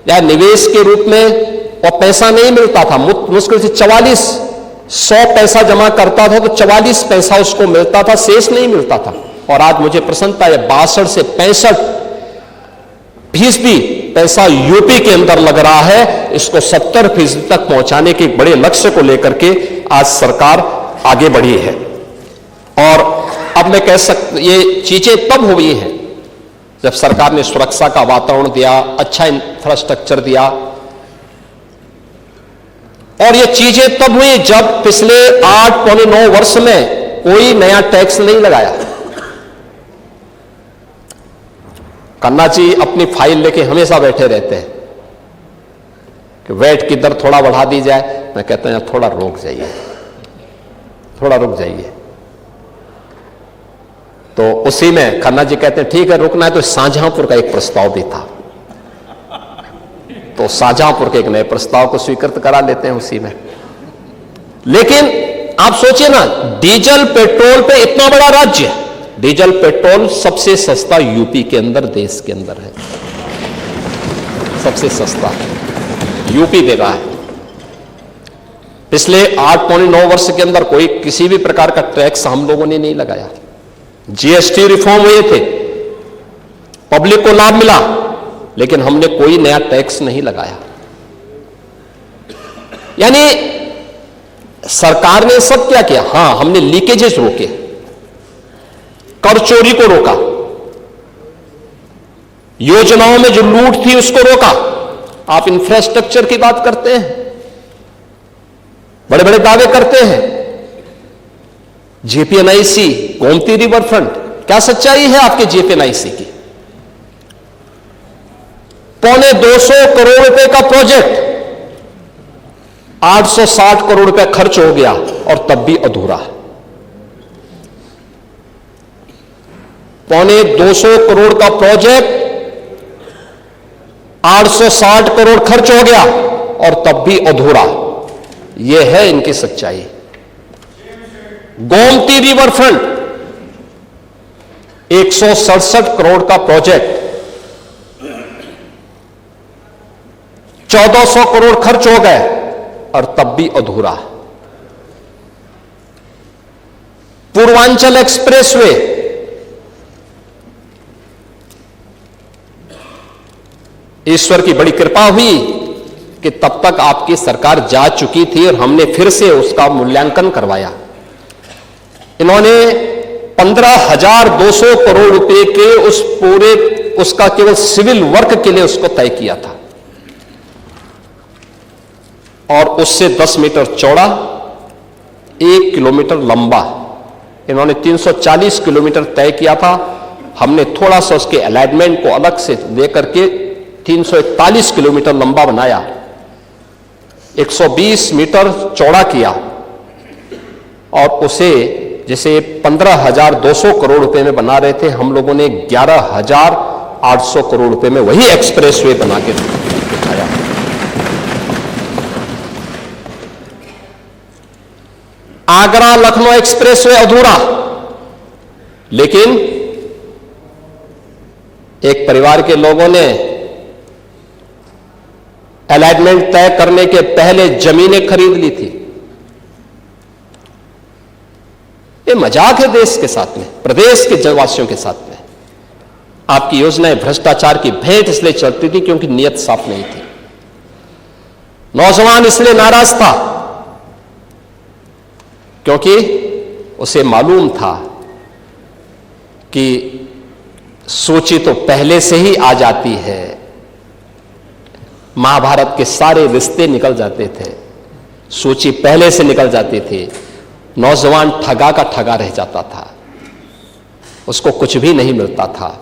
या निवेश के रूप में और पैसा नहीं मिलता था। मुश्किल से 100 पैसा जमा करता था तो 44 पैसा उसको मिलता था, शेष नहीं मिलता था। और आज मुझे प्रसन्नता है 62 से 65% पैसा यूपी के अंदर लग रहा है। इसको 70% तक पहुंचाने के बड़े लक्ष्य को लेकर के आज सरकार आगे बढ़ी है। और अब मैं कह सकता, ये चीजें तब हुई हैं जब सरकार ने सुरक्षा का वातावरण दिया, अच्छा इंफ्रास्ट्रक्चर दिया। और ये चीजें तब हुई जब पिछले 8-9 वर्ष में कोई नया टैक्स नहीं लगाया। कन्ना जी अपनी फाइल लेके हमेशा बैठे रहते हैं कि वैट की दर थोड़ा बढ़ा दी जाए। मैं कहता हूं थोड़ा रुक जाइए, थोड़ा रुक जाइए। तो उसी में खन्ना जी कहते हैं ठीक है रुकना है। तो शाहजहांपुर का एक प्रस्ताव भी था, तो शाहजहांपुर के एक नए प्रस्ताव को स्वीकृत करा लेते हैं उसी में। लेकिन आप सोचिए ना, डीजल पेट्रोल पे इतना बड़ा राज्य, डीजल पेट्रोल सबसे सस्ता यूपी के अंदर, देश के अंदर है, सबसे सस्ता यूपी दे रहा है। पिछले 8-9 वर्ष के अंदर कोई किसी भी प्रकार का टैक्स हम लोगों ने नहीं लगाया। जीएसटी रिफॉर्म हुए थे, पब्लिक को लाभ मिला, लेकिन हमने कोई नया टैक्स नहीं लगाया। यानी सरकार ने सब क्या किया? हां, हमने लीकेजेस रोके, कर चोरी को रोका, योजनाओं में जो लूट थी उसको रोका। आप इंफ्रास्ट्रक्चर की बात करते हैं, बड़े बड़े दावे करते हैं, जेपीएनआईसी, गोमती रिवर फ्रंट, क्या सच्चाई है आपके जेपीएनआईसी की? 250 करोड़ रुपए का प्रोजेक्ट, 860 करोड़ रुपए खर्च हो गया और तब भी अधूरा। 250 करोड़ का प्रोजेक्ट, 860 करोड़ खर्च हो गया और तब भी अधूरा। यह है इनकी सच्चाई। गोमती रिवर फ्रंट 167 करोड़ का प्रोजेक्ट, 1400 करोड़ खर्च हो गए और तब भी अधूरा। पूर्वांचल एक्सप्रेसवे, ईश्वर की बड़ी कृपा हुई कि तब तक आपकी सरकार जा चुकी थी और हमने फिर से उसका मूल्यांकन करवाया। इन्होंने 15,200 करोड़ रुपए के उसका केवल सिविल वर्क के लिए उसको तय किया था और उससे 10 मीटर चौड़ा, 1 किलोमीटर लंबा इन्होंने 340 किलोमीटर तय किया था। हमने थोड़ा सा उसके अलाइनमेंट को अलग से लेकर के 341 किलोमीटर लंबा बनाया, 120 मीटर चौड़ा किया और उसे जिसे 15,200 करोड़ रुपए में बना रहे थे, हम लोगों ने 11,800 करोड़ रुपए में वही एक्सप्रेसवे बना के दिखाया। आगरा लखनऊ एक्सप्रेसवे अधूरा, लेकिन एक परिवार के लोगों ने अलाइनमेंट तय करने के पहले जमीनें खरीद ली थी। ये मजाक है देश के साथ में, प्रदेश के जनवासियों के साथ में। आपकी योजनाएं भ्रष्टाचार की भेंट इसलिए चलती थी क्योंकि नीयत साफ नहीं थी। नौजवान इसलिए नाराज था क्योंकि उसे मालूम था कि सूची तो पहले से ही आ जाती है, महाभारत के सारे रिश्ते निकल जाते थे, सूची पहले से निकल जाती थी, नौजवान ठगा का ठगा रह जाता था, उसको कुछ भी नहीं मिलता था।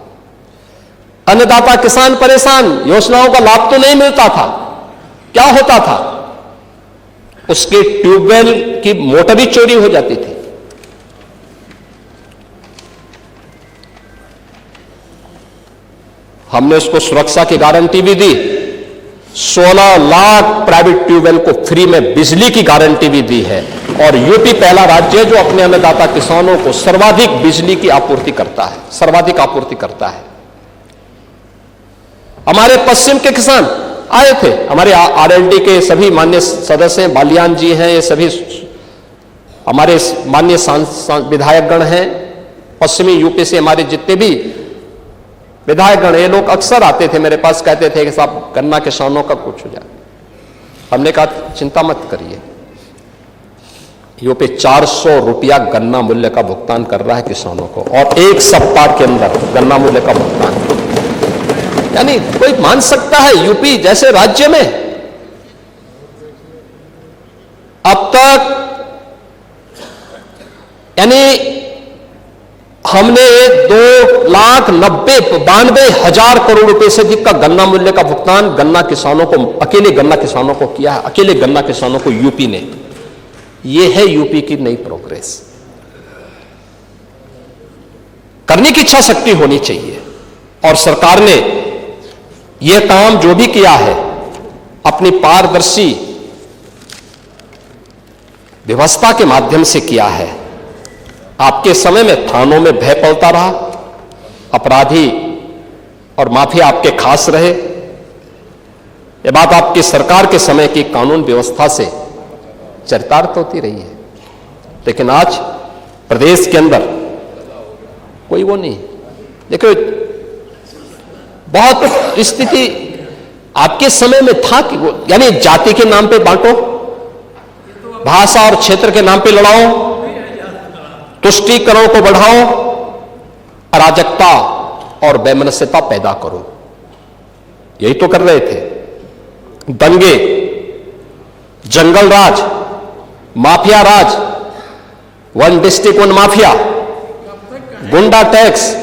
अन्नदाता किसान परेशान, योजनाओं का लाभ तो नहीं मिलता था। क्या होता था? उसके ट्यूबवेल की मोटर ही चोरी हो जाती थी। हमने उसको सुरक्षा की गारंटी भी दी, 16 लाख प्राइवेट ट्यूबवेल को फ्री में बिजली की गारंटी भी दी है, और यूपी पहला राज्य है जो अपने अन्नदाता किसानों को सर्वाधिक बिजली की आपूर्ति करता है, सर्वाधिक आपूर्ति करता है। हमारे पश्चिम के किसान आए थे, हमारे आरएलडी के सभी माननीय सदस्य हैं, बालियान जी हैं, ये सभी हमारे माननीय विधायकगण हैं, पश्चिमी यूपी से हमारे जितने भी विधायकगण, ये लोग अक्सर आते थे मेरे पास, कहते थे कि साहब गन्ना किसानों का कुछ हो जाए। हमने कहा चिंता मत करिए, यूपी 400 रुपया गन्ना मूल्य का भुगतान कर रहा है किसानों को, और 1 सप्ताह के अंदर गन्ना मूल्य का भुगतान। यानी कोई मान सकता है यूपी जैसे राज्य में अब तक, यानी हमने 2,92,000 करोड़ रुपए से अधिक का गन्ना मूल्य का भुगतान गन्ना किसानों को, अकेले गन्ना किसानों को किया है, अकेले गन्ना किसानों को यूपी ने। यह है यूपी की नई प्रोग्रेस। करने की इच्छा शक्ति होनी चाहिए, और सरकार ने यह काम जो भी किया है अपनी पारदर्शी व्यवस्था के माध्यम से किया है। आपके समय में थानों में भय पलता रहा, अपराधी और माफिया आपके खास रहे। यह बात आपकी सरकार के समय की कानून व्यवस्था से चरितार्थ होती रही है, लेकिन आज प्रदेश के अंदर कोई वो नहीं। देखो, बहुत स्थिति आपके समय में था कि वो, यानी जाति के नाम पे बांटो, भाषा और क्षेत्र के नाम पे लड़ाओ, तुष्टीकरण को बढ़ाओ, अराजकता और वैमनस्यता पैदा करो, यही तो कर रहे थे। दंगे, जंगल राज, माफिया राज, वन डिस्ट्रिक्ट वन माफिया, गुंडा टैक्स,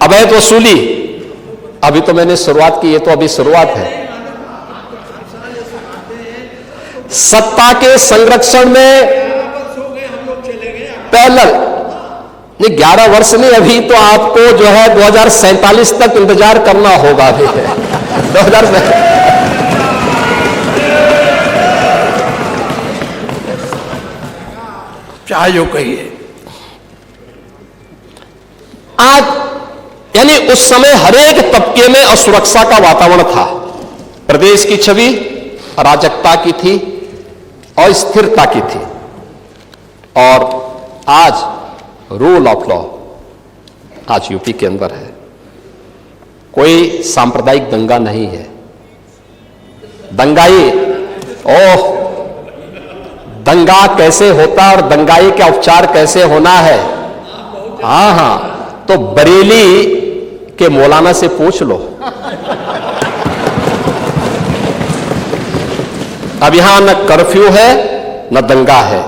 अवैध वसूली। अभी तो मैंने शुरुआत की, ये तो अभी शुरुआत है। सत्ता के संरक्षण में पैरेलल नहीं, 11 वर्ष नहीं, अभी तो आपको जो है 2047 तक इंतजार करना होगा। अभी 2047 चाहे जो कहिए। आज यानी उस समय हरेक तबके में असुरक्षा का वातावरण था, प्रदेश की छवि अराजकता की थी, अस्थिरता की थी, और आज रूल ऑफ लॉ आज यूपी के अंदर है। कोई सांप्रदायिक दंगा नहीं है। दंगाई, ओह, दंगा कैसे होता और दंगाई का उपचार कैसे होना है, हाँ, तो बरेली के मौलाना से पूछ लो। अब यहां न कर्फ्यू है न दंगा है,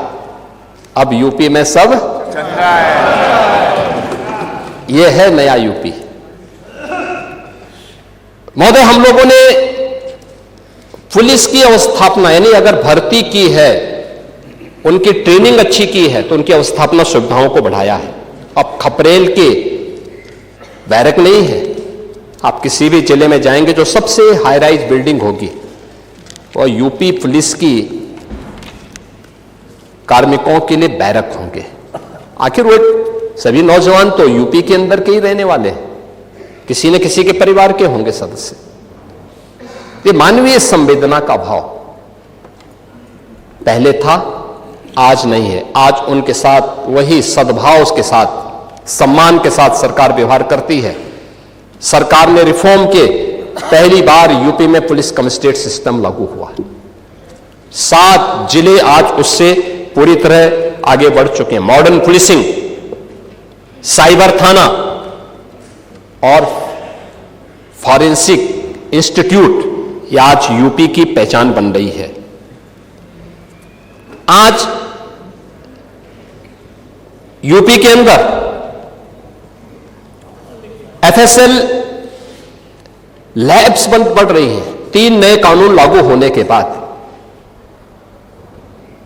अब यूपी में सब चंगा है। यह है नया यूपी। महोदय, हम लोगों ने पुलिस की अवस्थापना, यानी अगर भर्ती की है, उनकी ट्रेनिंग अच्छी की है, तो उनकी अवस्थापना सुविधाओं को बढ़ाया है। अब खपरेल के बैरक नहीं है, आप किसी भी जिले में जाएंगे जो सबसे हाई राइज बिल्डिंग होगी और यूपी पुलिस की कार्मिकों के लिए बैरक होंगे। आखिर वो सभी नौजवान तो यूपी के अंदर के ही रहने वाले हैं, किसी न किसी के परिवार के होंगे सदस्य। ये मानवीय संवेदना का भाव पहले था, आज नहीं है। आज उनके साथ वही सद्भाव के साथ, सम्मान के साथ सरकार व्यवहार करती है। सरकार ने रिफॉर्म के पहली बार यूपी में पुलिस कमिश्नरेट सिस्टम लागू हुआ। 7 जिले आज उससे पूरी तरह आगे बढ़ चुके हैं। मॉडर्न पुलिसिंग, साइबर थाना और फॉरेंसिक इंस्टीट्यूट ये आज यूपी की पहचान बन रही है। आज यूपी के अंदर एफएसएल लैब्स बंद पड़ रही हैं। 3 नए कानून लागू होने के बाद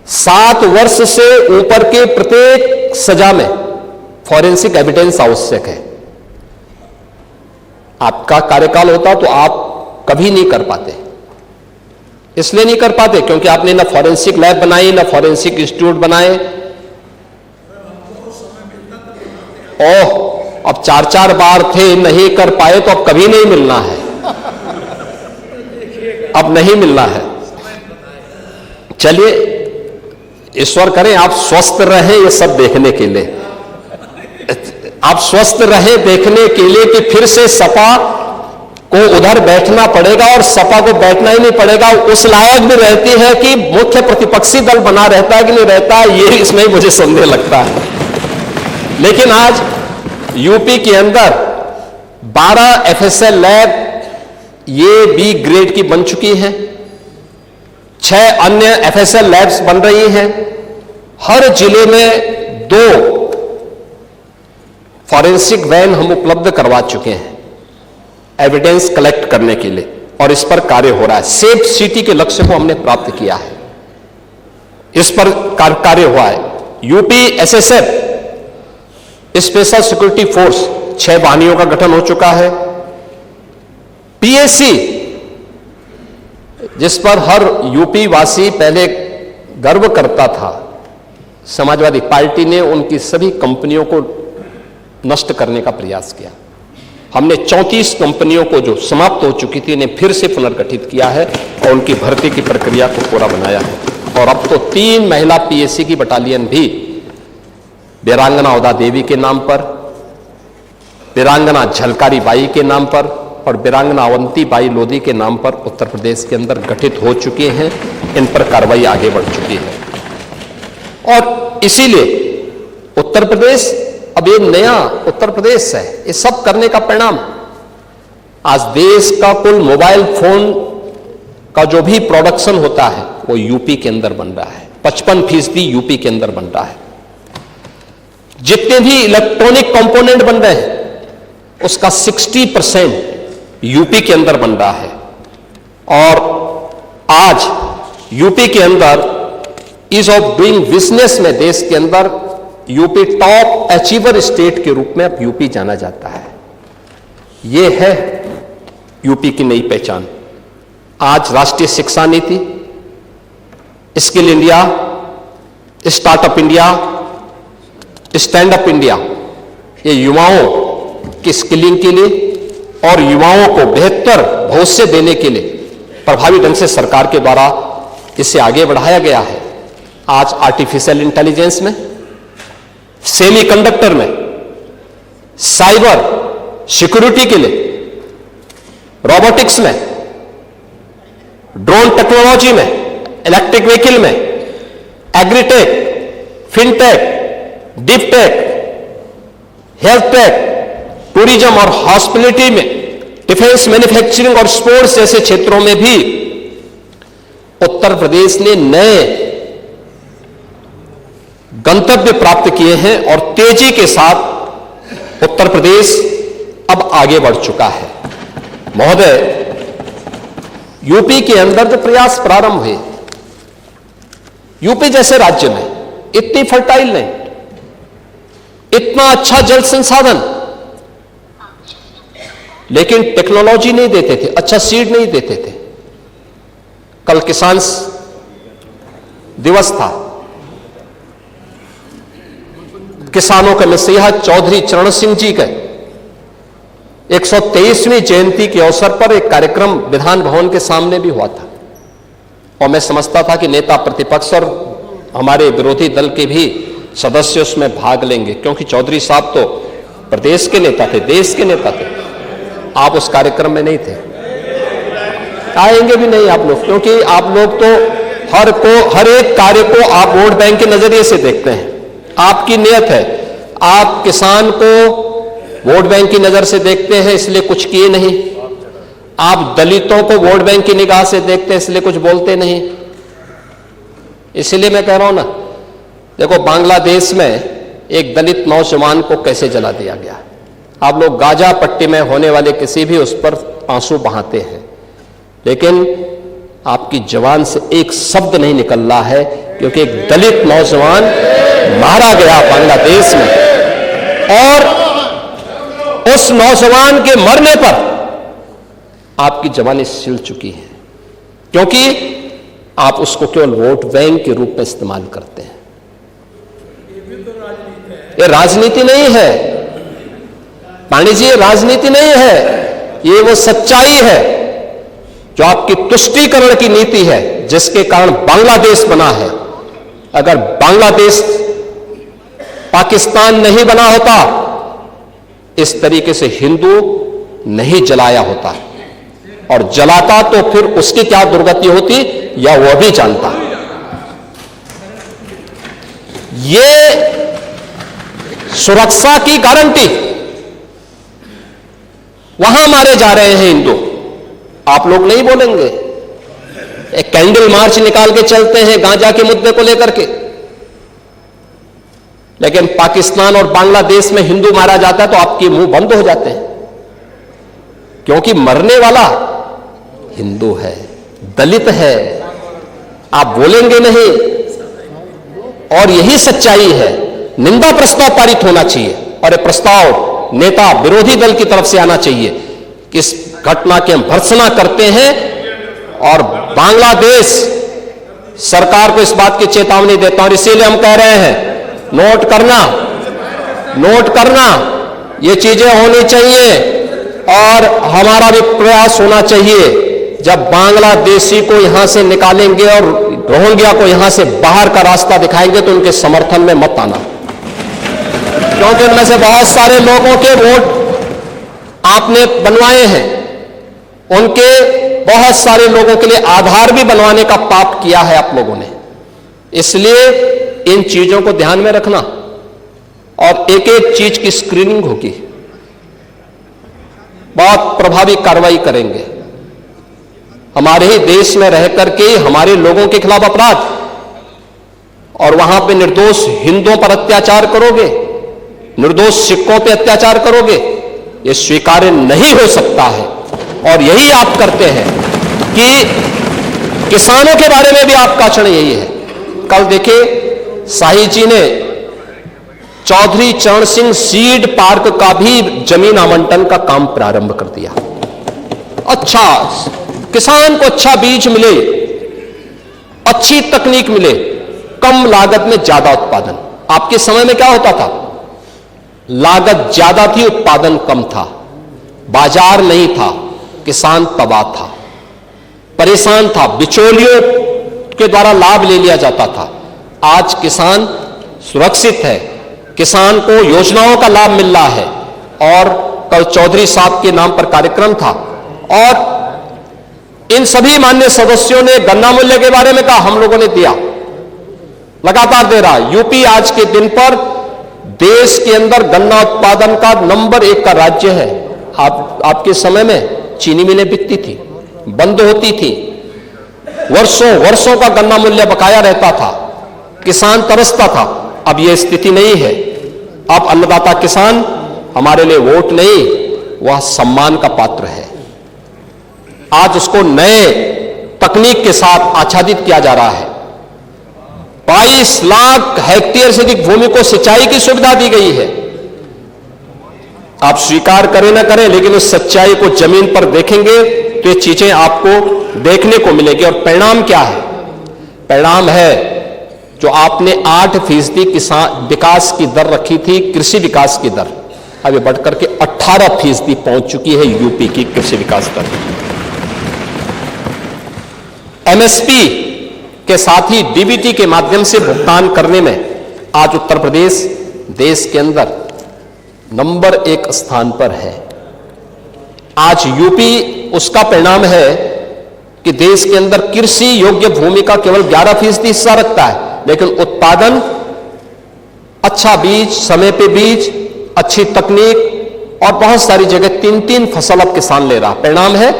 7 वर्ष से ऊपर के प्रत्येक सजा में फॉरेंसिक एविडेंस आवश्यक है। आपका कार्यकाल होता तो आप कभी नहीं कर पाते। इसलिए नहीं कर पाते क्योंकि आपने ना फॉरेंसिक लैब बनाई, ना फॉरेंसिक इंस्टीट्यूट बनाए। ओह, अब 4-4 बार थे, नहीं कर पाए तो अब कभी नहीं मिलना है, अब नहीं मिलना है। चलिए, ईश्वर करें आप स्वस्थ रहें ये सब देखने के लिए, आप स्वस्थ रहें देखने के लिए कि फिर से सपा को उधर बैठना पड़ेगा और सपा को बैठना ही नहीं पड़ेगा। उस लायक भी रहती है कि मुख्य प्रतिपक्षी दल बना रहता है कि नहीं रहता, ये इसमें ही मुझे संदेह लगता है। लेकिन आज यूपी के अंदर 12 एफएसएल लैब ये बी ग्रेड की बन चुकी हैं। 6 अन्य एफएसएल लैब्स बन रही हैं। हर जिले में 2 फॉरेंसिक वैन हम उपलब्ध करवा चुके हैं एविडेंस कलेक्ट करने के लिए, और इस पर कार्य हो रहा है। सेफ सिटी के लक्ष्य को हमने प्राप्त किया है, इस पर कार्य हुआ है। UP SSF special security force 6 वाहिनियों का गठन हो चुका है। पीएससी जिस पर हर यूपी वासी पहले गर्व करता था, समाजवादी पार्टी ने उनकी सभी कंपनियों को नष्ट करने का प्रयास किया। हमने 34 कंपनियों को जो समाप्त हो चुकी थी इन्हें फिर से पुनर्गठित किया है और उनकी भर्ती की प्रक्रिया को पूरा बनाया है। और अब तो 3 महिला पीएससी की बटालियन भी वीरांगना उदा देवी के नाम पर, वीरांगना झलकारी बाई के नाम पर और वीरांगना अवंती बाई लोधी के नाम पर उत्तर प्रदेश के अंदर गठित हो चुके हैं। इन पर कार्रवाई आगे बढ़ चुकी है और इसीलिए उत्तर प्रदेश अब ये नया उत्तर प्रदेश है। ये सब करने का परिणाम आज देश का कुल मोबाइल फोन का जो भी प्रोडक्शन होता है वो यूपी के अंदर बन रहा है। 55% यूपी के अंदर बन रहा है। जितने भी इलेक्ट्रॉनिक कंपोनेंट बन रहे हैं उसका 60% यूपी के अंदर बन रहा है। और आज यूपी के अंदर ईज ऑफ डूइंग बिजनेस में देश के अंदर यूपी टॉप अचीवर स्टेट के रूप में अब यूपी जाना जाता है। यह है यूपी की नई पहचान। आज राष्ट्रीय शिक्षा नीति, skill India, startup India, stand up India, ये युवाओं की स्किलिंग के लिए और युवाओं को बेहतर भविष्य देने के लिए प्रभावी ढंग से सरकार के द्वारा इसे आगे बढ़ाया गया है। आज आर्टिफिशियल इंटेलिजेंस में, सेमीकंडक्टर में, साइबर सिक्योरिटी के लिए, रोबोटिक्स में, ड्रोन टेक्नोलॉजी में, इलेक्ट्रिक व्हीकल में, agritech, fintech, deep tech, health take, tourism और हॉस्पिटलिटी में, डिफेंस, मैन्युफैक्चरिंग और स्पोर्ट्स जैसे क्षेत्रों में भी उत्तर प्रदेश ने नए गंतव्य प्राप्त किए हैं और तेजी के साथ उत्तर प्रदेश अब आगे बढ़ चुका है। महोदय, यूपी के अंदर जो प्रयास प्रारंभ हुए, यूपी जैसे राज्य में इतनी फर्टाइल नहीं, इतना अच्छा जल संसाधन, लेकिन टेक्नोलॉजी नहीं देते थे, अच्छा सीड नहीं देते थे। कल किसान दिवस था। किसानों के मसीहा चौधरी चरण सिंह जी के 123वीं जयंती के अवसर पर एक कार्यक्रम विधान भवन के सामने भी हुआ था और मैं समझता था कि नेता प्रतिपक्ष और हमारे विरोधी दल के भी सदस्य उसमें भाग लेंगे, क्योंकि चौधरी साहब तो प्रदेश के नेता थे, देश के नेता थे। आप उस कार्यक्रम में नहीं थे, आएंगे भी नहीं आप लोग, क्योंकि आप लोग तो हर एक कार्य को आप वोट बैंक के नजरिए से देखते हैं। आपकी नियत है, आप किसान को वोट बैंक की नजर से देखते हैं इसलिए कुछ किए नहीं, आप दलितों को वोट बैंक की निगाह से देखते हैं इसलिए कुछ बोलते नहीं। इसलिए मैं कह रहा हूं ना, देखो बांग्लादेश में एक दलित नौजवान को कैसे जला दिया गया। आप लोग गाजा पट्टी में होने वाले किसी भी उस पर आंसू बहाते हैं, लेकिन आपकी जबान से एक शब्द नहीं निकल रहा है क्योंकि एक दलित नौजवान मारा गया बांग्लादेश में, और उस नौजवान के मरने पर आपकी जबानें सिल चुकी हैं क्योंकि आप उसको केवल वोट बैंक के रूप में इस्तेमाल करते हैं। ये राजनीति नहीं है पांडे जी, ये राजनीति नहीं है, ये वो सच्चाई है जो आपकी तुष्टीकरण की नीति है जिसके कारण बांग्लादेश बना है। अगर बांग्लादेश पाकिस्तान नहीं बना होता, इस तरीके से हिंदू नहीं जलाया होता, और जलाता तो फिर उसकी क्या दुर्गति होती या वह भी जानता। ये सुरक्षा की गारंटी, वहां मारे जा रहे हैं हिंदू, आप लोग नहीं बोलेंगे। एक कैंडल मार्च निकाल के चलते हैं गांजा के मुद्दे को लेकर के, लेकिन पाकिस्तान और बांग्लादेश में हिंदू मारा जाता है तो आपके मुंह बंद हो जाते हैं क्योंकि मरने वाला हिंदू है, दलित है, आप बोलेंगे नहीं। और यही सच्चाई है। निंदा प्रस्ताव पारित होना चाहिए और यह प्रस्ताव नेता विरोधी दल की तरफ से आना चाहिए कि इस घटना की हम भर्त्सना करते हैं और बांग्लादेश सरकार को इस बात की चेतावनी देता हूं। इसीलिए हम कह रहे हैं, नोट करना, ये चीजें होनी चाहिए और हमारा भी प्रयास होना चाहिए। जब बांग्लादेशी को यहां से निकालेंगे और रोहिंग्या को यहां से बाहर का रास्ता दिखाएंगे तो उनके समर्थन में मत आना, क्योंकि उनमें से बहुत सारे लोगों के वोट आपने बनवाए हैं, उनके बहुत सारे लोगों के लिए आधार भी बनवाने का पाप किया है आप लोगों ने। इसलिए इन चीजों को ध्यान में रखना और एक एक चीज की स्क्रीनिंग होगी, बहुत प्रभावी कार्रवाई करेंगे। हमारे ही देश में रह करके हमारे लोगों के खिलाफ अपराध और वहां पे निर्दोष हिंदुओं पर अत्याचार करोगे, निर्दोष सिखों पे अत्याचार करोगे, यह स्वीकार्य नहीं हो सकता है। और यही आप करते हैं कि किसानों के बारे में भी आपका आचरण यही है। कल देखिए शाही जी ने चौधरी चरण सिंह सीड पार्क का भी जमीन आवंटन का काम प्रारंभ कर दिया। अच्छा, किसान को अच्छा बीज मिले, अच्छी तकनीक मिले, कम लागत में ज्यादा उत्पादन। आपके समय में क्या होता था? लागत ज्यादा थी, उत्पादन कम था, बाजार नहीं था, किसान तबाह था, परेशान था, बिचौलियों के द्वारा लाभ ले लिया जाता था। आज किसान सुरक्षित है, किसान को योजनाओं का लाभ मिल रहा है। और कल चौधरी साहब के नाम पर कार्यक्रम था और इन सभी माननीय सदस्यों ने गन्ना मूल्य के बारे में कहा, हम लोगों ने दिया, लगातार दे रहा। यूपी आज के दिन पर देश के अंदर गन्ना उत्पादन का नंबर 1 का राज्य है। आपके समय में चीनी मिलें बिकती थी, बंद होती थी, वर्षों का गन्ना मूल्य बकाया रहता था, किसान तरसता था। अब यह स्थिति नहीं है। अब अन्नदाता किसान हमारे लिए वोट नहीं, वह सम्मान का पात्र है। आज उसको नए तकनीक के साथ आच्छादित किया जा रहा है। 22 लाख हेक्टेयर से अधिक भूमि को सिंचाई की सुविधा दी गई है। आप स्वीकार करें ना करें, लेकिन उस सच्चाई को जमीन पर देखेंगे तो ये चीजें आपको देखने को मिलेगी। और परिणाम क्या है? परिणाम है जो आपने 8% किसान विकास की दर रखी थी, कृषि विकास की दर, अब ये बढ़कर के 18% पहुंच चुकी है यूपी की कृषि विकास दर। एमएसपी के साथ ही डीबीटी के माध्यम से भुगतान करने में आज उत्तर प्रदेश देश के अंदर नंबर 1 स्थान पर है। आज यूपी उसका परिणाम है कि देश के अंदर कृषि योग्य भूमि का केवल 11% हिस्सा रखता है, लेकिन उत्पादन, अच्छा बीज, समय पे बीज, अच्छी तकनीक और बहुत सारी जगह 3-3 फसल अब किसान ले रहा। परिणाम है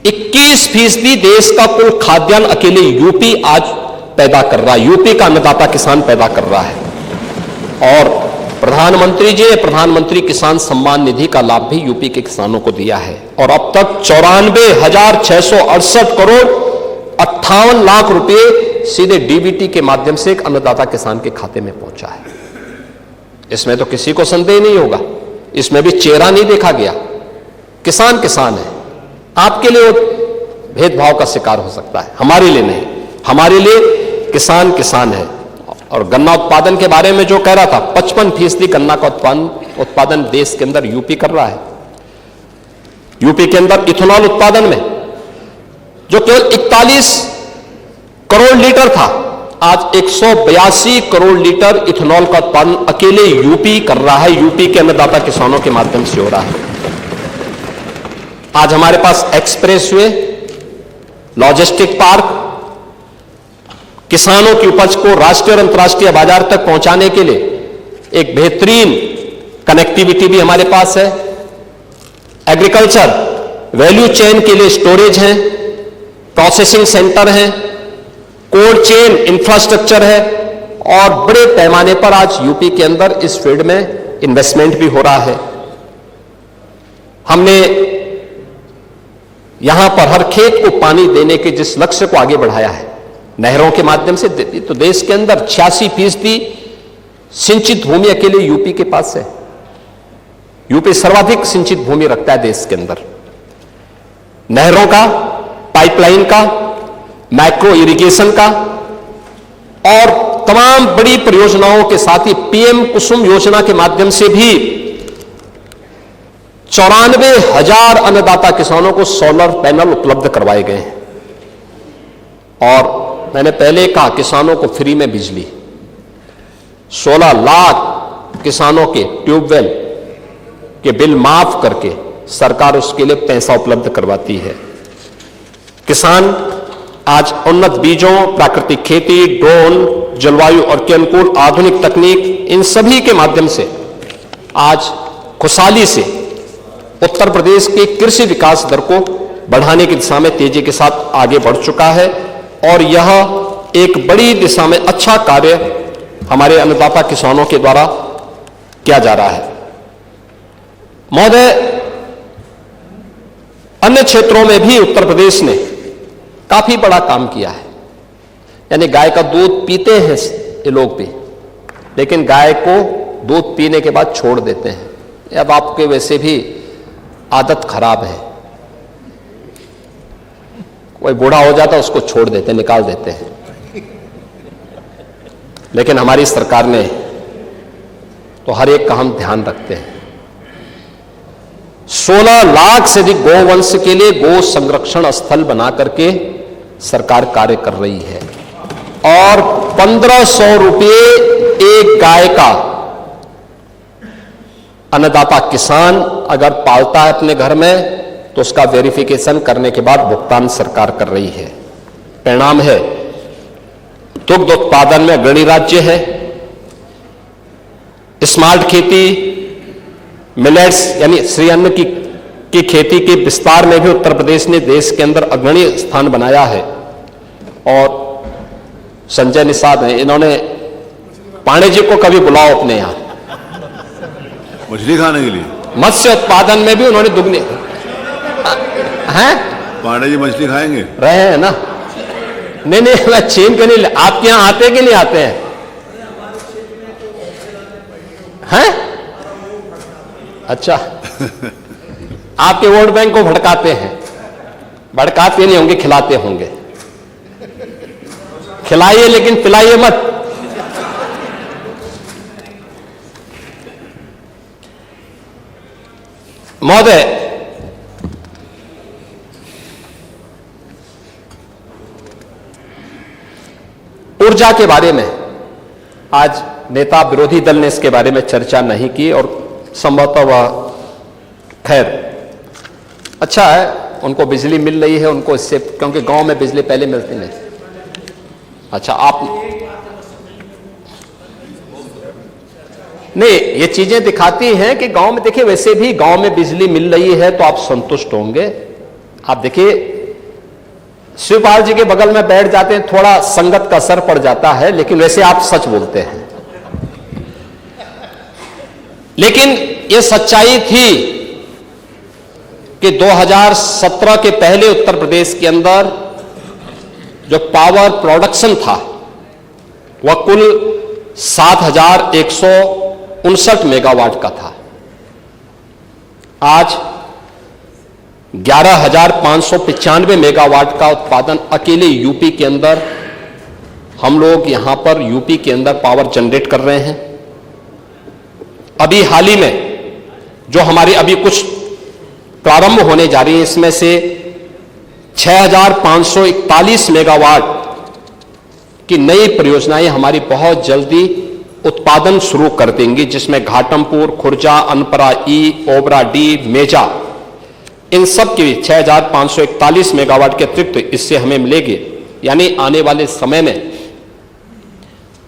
21% देश का कुल खाद्यान्न अकेले यूपी आज पैदा कर रहा है। यूपी का अन्नदाता किसान पैदा कर रहा है। और प्रधानमंत्री जी ने प्रधानमंत्री किसान सम्मान निधि का लाभ भी यूपी के किसानों को दिया है और अब तक 94,668 करोड़ 58 लाख रुपए सीधे डीबीटी के माध्यम से एक अन्नदाता किसान के खाते में पहुंचा है। इसमें तो किसी को संदेह नहीं होगा, इसमें भी चेहरा नहीं देखा गया। किसान किसान है। आपके लिए वो भेदभाव का शिकार हो सकता है, हमारे लिए नहीं। हमारे लिए किसान किसान है। और गन्ना उत्पादन के बारे में जो कह रहा था, 55% गन्ना का उत्पादन देश के अंदर यूपी कर रहा है। यूपी के अंदर इथेनॉल उत्पादन में जो केवल 41 करोड़ लीटर था, आज 182 करोड़ लीटर इथेनॉल का उत्पादन अकेले यूपी कर रहा है। यूपी के अन्नदाता किसानों के माध्यम से हो रहा है। आज हमारे पास एक्सप्रेसवे, लॉजिस्टिक पार्क, किसानों की उपज को राष्ट्रीय और अंतर्राष्ट्रीय बाजार तक पहुंचाने के लिए एक बेहतरीन कनेक्टिविटी भी हमारे पास है। एग्रीकल्चर वैल्यू चेन के लिए स्टोरेज है, प्रोसेसिंग सेंटर है, कोल्ड चेन इंफ्रास्ट्रक्चर है और बड़े पैमाने पर आज यूपी के अंदर इस फील्ड में इन्वेस्टमेंट भी हो रहा है। हमने यहां पर हर खेत को पानी देने के जिस लक्ष्य को आगे बढ़ाया है नहरों के माध्यम से, तो देश के अंदर 86% सिंचित भूमि अकेले यूपी के पास है। यूपी सर्वाधिक सिंचित भूमि रखता है देश के अंदर। नहरों का, पाइपलाइन का, माइक्रो इरिगेशन का और तमाम बड़ी परियोजनाओं के साथ ही पीएम कुसुम योजना के माध्यम से भी 94,000 अन्नदाता किसानों को सोलर पैनल उपलब्ध करवाए गए हैं। और मैंने पहले कहा, किसानों को फ्री में बिजली, 16 लाख किसानों के ट्यूबवेल के बिल माफ करके सरकार उसके लिए पैसा उपलब्ध करवाती है। किसान आज उन्नत बीजों, प्राकृतिक खेती, ड्रोन, जलवायु और के अनुकूल आधुनिक तकनीक, इन सभी के माध्यम से आज खुशहाली से उत्तर प्रदेश के कृषि विकास दर को बढ़ाने की दिशा में तेजी के साथ आगे बढ़ चुका है और यह एक बड़ी दिशा में अच्छा कार्य हमारे अन्नदाता किसानों के द्वारा किया जा रहा है। महोदय, अन्य क्षेत्रों में भी उत्तर प्रदेश ने काफी बड़ा काम किया है। यानी गाय का दूध पीते हैं ये लोग भी, लेकिन गाय को दूध पीने के बाद छोड़ देते हैं। अब आपके वैसे भी आदत खराब है, कोई बूढ़ा हो जाता है उसको छोड़ देते, निकाल देते हैं। लेकिन हमारी सरकार ने तो हर एक का हम ध्यान रखते हैं। 16 लाख से अधिक गौवंश के लिए गौ संरक्षण स्थल बना करके सरकार कार्य कर रही है और 1500 रुपये एक गाय का अन्नदाता किसान अगर पालता है अपने घर में तो उसका वेरिफिकेशन करने के बाद भुगतान सरकार कर रही है। परिणाम है दुग्ध उत्पादन में अग्रणी राज्य है। स्मार्ट खेती, मिलेट्स यानी श्री अन्न की खेती के विस्तार में भी उत्तर प्रदेश ने देश के अंदर अग्रणी स्थान बनाया है। और संजय निषाद हैं, इन्होंने पांडे जी को कभी बुलाओ अपने यहां मछली खाने के लिए। मत्स्य उत्पादन में भी उन्होंने दुगनी हैं। पांडे जी मछली खाएंगे? रहे हैं ना? नहीं नहीं, मैं छीन के नहीं। आपके यहां आते कि नहीं आते हैं? हैं? अच्छा, आपके वोट बैंक को भड़काते हैं। भड़काते नहीं होंगे, खिलाते होंगे। खिलाइए लेकिन पिलाइए मत। महोदय, ऊर्जा के बारे में आज नेता विरोधी दल ने इसके बारे में चर्चा नहीं की और संभवतः वह खैर अच्छा है। उनको बिजली मिल रही है, उनको इससे, क्योंकि गांव में बिजली पहले मिलती नहीं। अच्छा, आप नहीं, ये चीजें दिखाती हैं कि गांव में, देखिए वैसे भी गांव में बिजली मिल रही है तो आप संतुष्ट होंगे। आप देखिए शिवपाल जी के बगल में बैठ जाते हैं, थोड़ा संगत का असर पड़ जाता है, लेकिन वैसे आप सच बोलते हैं। लेकिन ये सच्चाई थी कि 2017 के पहले उत्तर प्रदेश के अंदर जो पावर प्रोडक्शन था वह कुल 7,159 मेगावाट का था। आज 11,595 मेगावाट का उत्पादन अकेले यूपी के अंदर, हम लोग यहां पर यूपी के अंदर पावर जनरेट कर रहे हैं। अभी हाल ही में जो हमारी अभी कुछ प्रारंभ होने जा रही है, इसमें से 6,541 मेगावाट की नई परियोजनाएं हमारी बहुत जल्दी उत्पादन शुरू कर देंगी, जिसमें घाटमपुर, खुर्जा, अनपरा ई, ओबरा डी, मेजा, इन सब की 6,541 मेगावाट के अतिरिक्त इससे हमें मिलेगी। यानी आने वाले समय में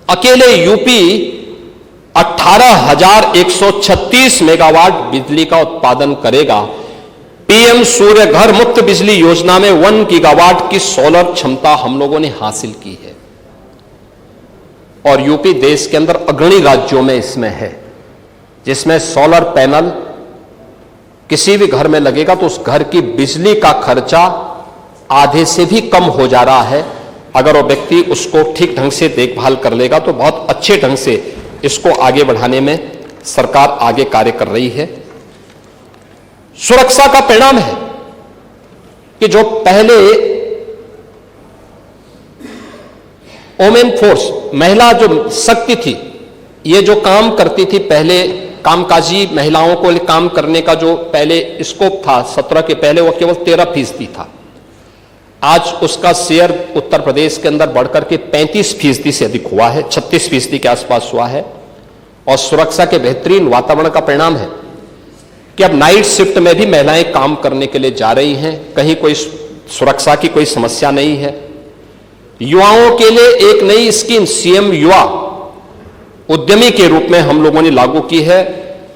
अकेले यूपी 18,136 मेगावाट बिजली का उत्पादन करेगा। पीएम सूर्य घर मुफ्त बिजली योजना में 1 गीगावाट की सोलर क्षमता हम लोगों ने हासिल की है और यूपी देश के अंदर अग्रणी राज्यों में इसमें है, जिसमें सोलर पैनल किसी भी घर में लगेगा तो उस घर की बिजली का खर्चा आधे से भी कम हो जा रहा है। अगर वो व्यक्ति उसको ठीक ढंग से देखभाल कर लेगा तो बहुत अच्छे ढंग से इसको आगे बढ़ाने में सरकार आगे कार्य कर रही है। सुरक्षा का परिणाम है कि जो पहले वोमेन फोर्स, महिला जो शक्ति थी, ये जो काम करती थी पहले, कामकाजी महिलाओं को काम करने का जो पहले स्कोप था 17 के पहले, वो केवल 13% था। आज उसका शेयर उत्तर प्रदेश के अंदर बढ़कर के 35% से अधिक हुआ है, 36% के आसपास हुआ है। और सुरक्षा के बेहतरीन वातावरण का परिणाम है कि अब नाइट शिफ्ट में भी महिलाएं काम करने के लिए जा रही हैं, कहीं कोई सुरक्षा की कोई समस्या नहीं है। युवाओं के लिए एक नई स्कीम सीएम युवा उद्यमी के रूप में हम लोगों ने लागू की है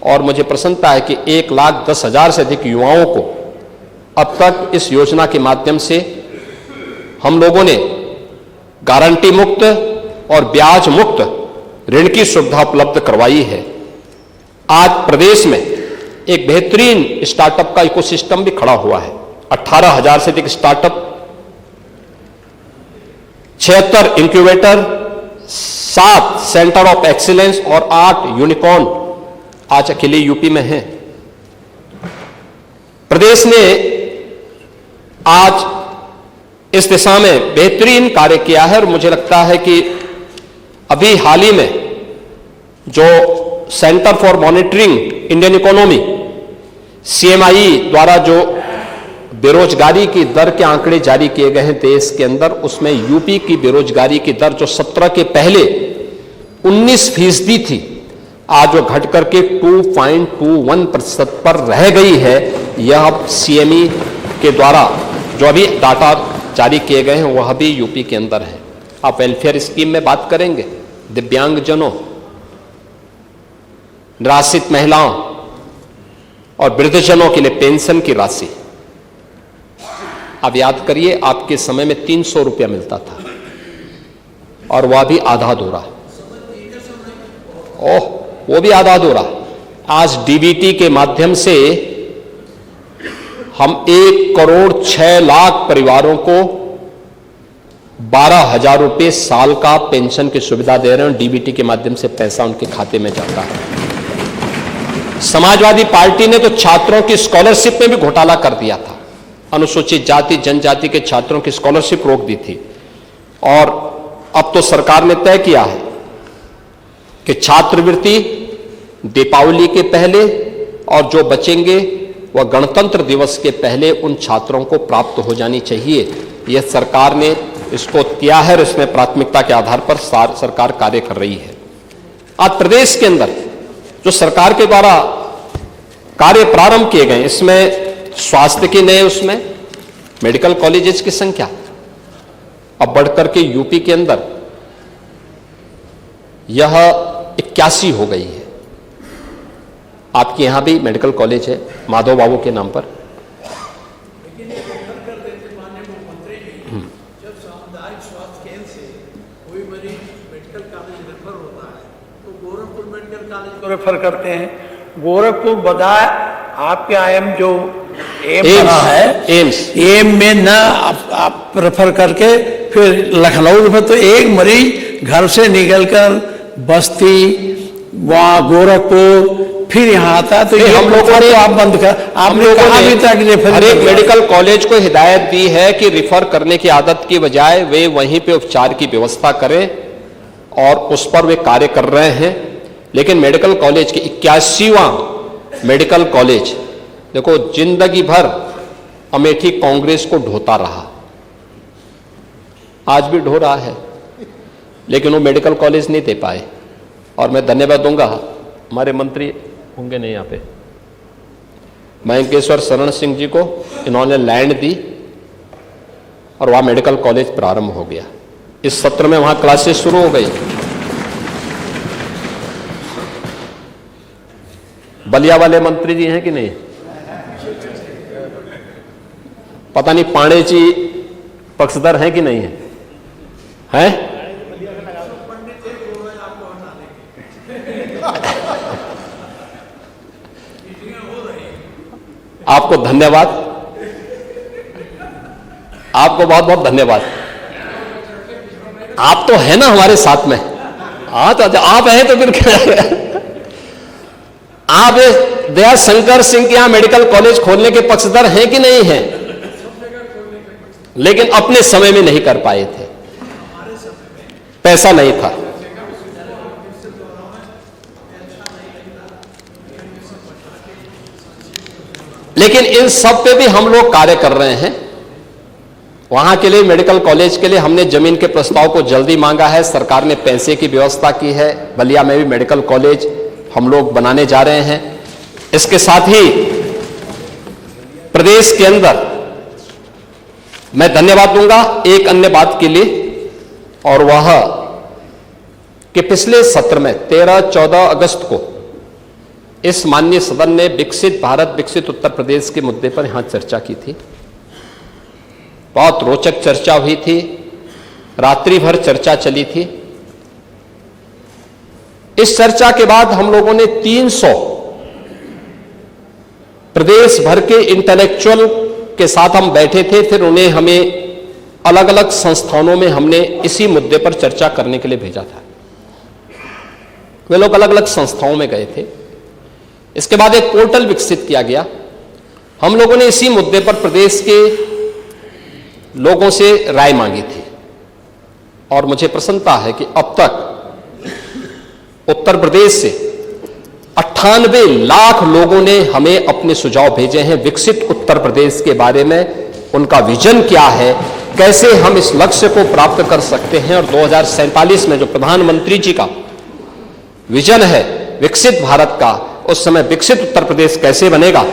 और मुझे प्रसन्नता है कि 1,10,000 से अधिक युवाओं को अब तक इस योजना के माध्यम से हम लोगों ने गारंटी मुक्त और ब्याज मुक्त ऋण की सुविधा उपलब्ध करवाई है। आज प्रदेश में एक बेहतरीन स्टार्टअप का इकोसिस्टम भी खड़ा हुआ है। 18,000 से अधिक startup, 76 incubator, 7 centre of excellence और 8 यूनिकॉर्न आज अकेले यूपी में हैं। प्रदेश ने आज इस दिशा में बेहतरीन कार्य किया है और मुझे लगता है कि अभी हाल ही में जो centre for monitoring Indian economy CMI द्वारा जो बेरोजगारी की दर के आंकड़े जारी किए गए हैं देश के अंदर, उसमें यूपी की बेरोजगारी की दर जो 17 के पहले 19% थी, आज वो घट करके 2.21% पर रह गई है। यह सीएमई के द्वारा जो अभी डाटा जारी किए गए हैं वह भी यूपी के अंदर है। आप वेलफेयर स्कीम में बात करेंगे, दिव्यांगजनों, निराश्रित महिलाओं और वृद्धजनों के लिए पेंशन की राशि, आप याद करिए आपके समय में 300 रुपया मिलता था और वह भी आधा अधूरा। ओह, वो भी आधा अधूरा। आज डीबीटी के माध्यम से हम 1,06,00,000 परिवारों को 12,000 रुपये साल का पेंशन की सुविधा दे रहे हैं। डीबीटी के माध्यम से पैसा उनके खाते में जाता है। समाजवादी पार्टी ने तो छात्रों की स्कॉलरशिप में भी घोटाला कर दिया था। अनुसूचित जाति जनजाति के छात्रों की स्कॉलरशिप रोक दी थी और अब तो सरकार ने तय किया है कि छात्रवृत्ति दीपावली के पहले और जो बचेंगे वह गणतंत्र दिवस के पहले उन छात्रों को प्राप्त हो जानी चाहिए। यह सरकार ने इसको किया है और इसमें प्राथमिकता के आधार पर सरकार कार्य कर रही है। आज प्रदेश के अंदर जो सरकार के द्वारा कार्य प्रारंभ किए गए, इसमें स्वास्थ्य के नए उसमें मेडिकल कॉलेजेस की संख्या अब बढ़कर के यूपी के अंदर यह 81 हो गई है। आपके यहां भी मेडिकल कॉलेज है माधव बाबू के नाम पर। लेकिन ये रेफर कर देते माननीय मुख्यमंत्री जी, जब सामुदायिक स्वास्थ्य केंद्र से कोई मरीज मेडिकल कॉलेज रेफर होता है तो गोरखपुर मेडिकल कॉलेज को रेफर करते हैं। गोरखपुर बजाय आपके आईएम जो एम बना है एम में न आप रेफर करके फिर लखनऊ रेफर, तो एक मरीज घर से निकलकर बस्ती वहाँ गोरखपुर फिर यहाँ आता है, तो ये हम लोगों ने तो आप बंद कर, आपने कहा भी था कि रेफर हर एक मेडिकल कॉलेज को हिदायत दी है कि रिफर करने की आदत की बजाय वे वहीं पे उपचार की व्यवस्था करें और उस पर वे कार्य कर रहे हैं। लेकिन मेडिकल कॉलेज के 81वां मेडिकल कॉलेज देखो जिंदगी भर अमेठी कांग्रेस को ढोता रहा, आज भी ढो रहा है, लेकिन वो मेडिकल कॉलेज नहीं दे पाए। और मैं धन्यवाद दूंगा, हमारे मंत्री होंगे नहीं यहाँ पे, मयंकेश्वर शरण सिंह जी को, इन्होंने लैंड दी और वहां मेडिकल कॉलेज प्रारंभ हो गया। इस सत्र में वहां क्लासेस शुरू हो गई। बलिया वाले मंत्री जी हैं कि नहीं, पता नहीं पांडे जी पक्षधर हैं कि नहीं है, हैं? आपको धन्यवाद, आपको बहुत बहुत धन्यवाद। आप तो है ना हमारे साथ में, तो आप हैं तो फिर क्या आप दया शंकर सिंह के यहां मेडिकल कॉलेज खोलने के पक्षधर हैं कि नहीं हैं? लेकिन अपने समय में नहीं कर पाए थे, पैसा नहीं था। लेकिन इन सब पे भी हम लोग कार्य कर रहे हैं। वहां के लिए मेडिकल कॉलेज के लिए हमने जमीन के प्रस्ताव को जल्दी मांगा है, सरकार ने पैसे की व्यवस्था की है। बलिया में भी मेडिकल कॉलेज हम लोग बनाने जा रहे हैं। इसके साथ ही प्रदेश के अंदर मैं धन्यवाद दूंगा एक अन्य बात के लिए, और वह कि पिछले सत्र में 13-14 अगस्त को इस माननीय सदन ने विकसित भारत विकसित उत्तर प्रदेश के मुद्दे पर यहां चर्चा की थी। बहुत रोचक चर्चा हुई थी, रात्रि भर चर्चा चली थी। इस चर्चा के बाद हम लोगों ने 300 प्रदेश भर के इंटेलेक्चुअल के साथ हम बैठे थे। फिर उन्हें हमें अलग अलग संस्थानों में हमने इसी मुद्दे पर चर्चा करने के लिए भेजा था। वे लोग अलग अलग संस्थाओं में गए थे। इसके बाद एक पोर्टल विकसित किया गया। हम लोगों ने इसी मुद्दे पर प्रदेश के लोगों से राय मांगी थी, और मुझे प्रसन्नता है कि अब तक उत्तर प्रदेश से 98 लाख लोगों ने हमें अपने सुझाव भेजे हैं विकसित उत्तर प्रदेश के बारे में। उनका विजन क्या है, कैसे हम इस लक्ष्य को प्राप्त कर सकते हैं, और 2047 में जो प्रधानमंत्री जी का विजन है विकसित भारत का, उस समय विकसित उत्तर प्रदेश कैसे बनेगा,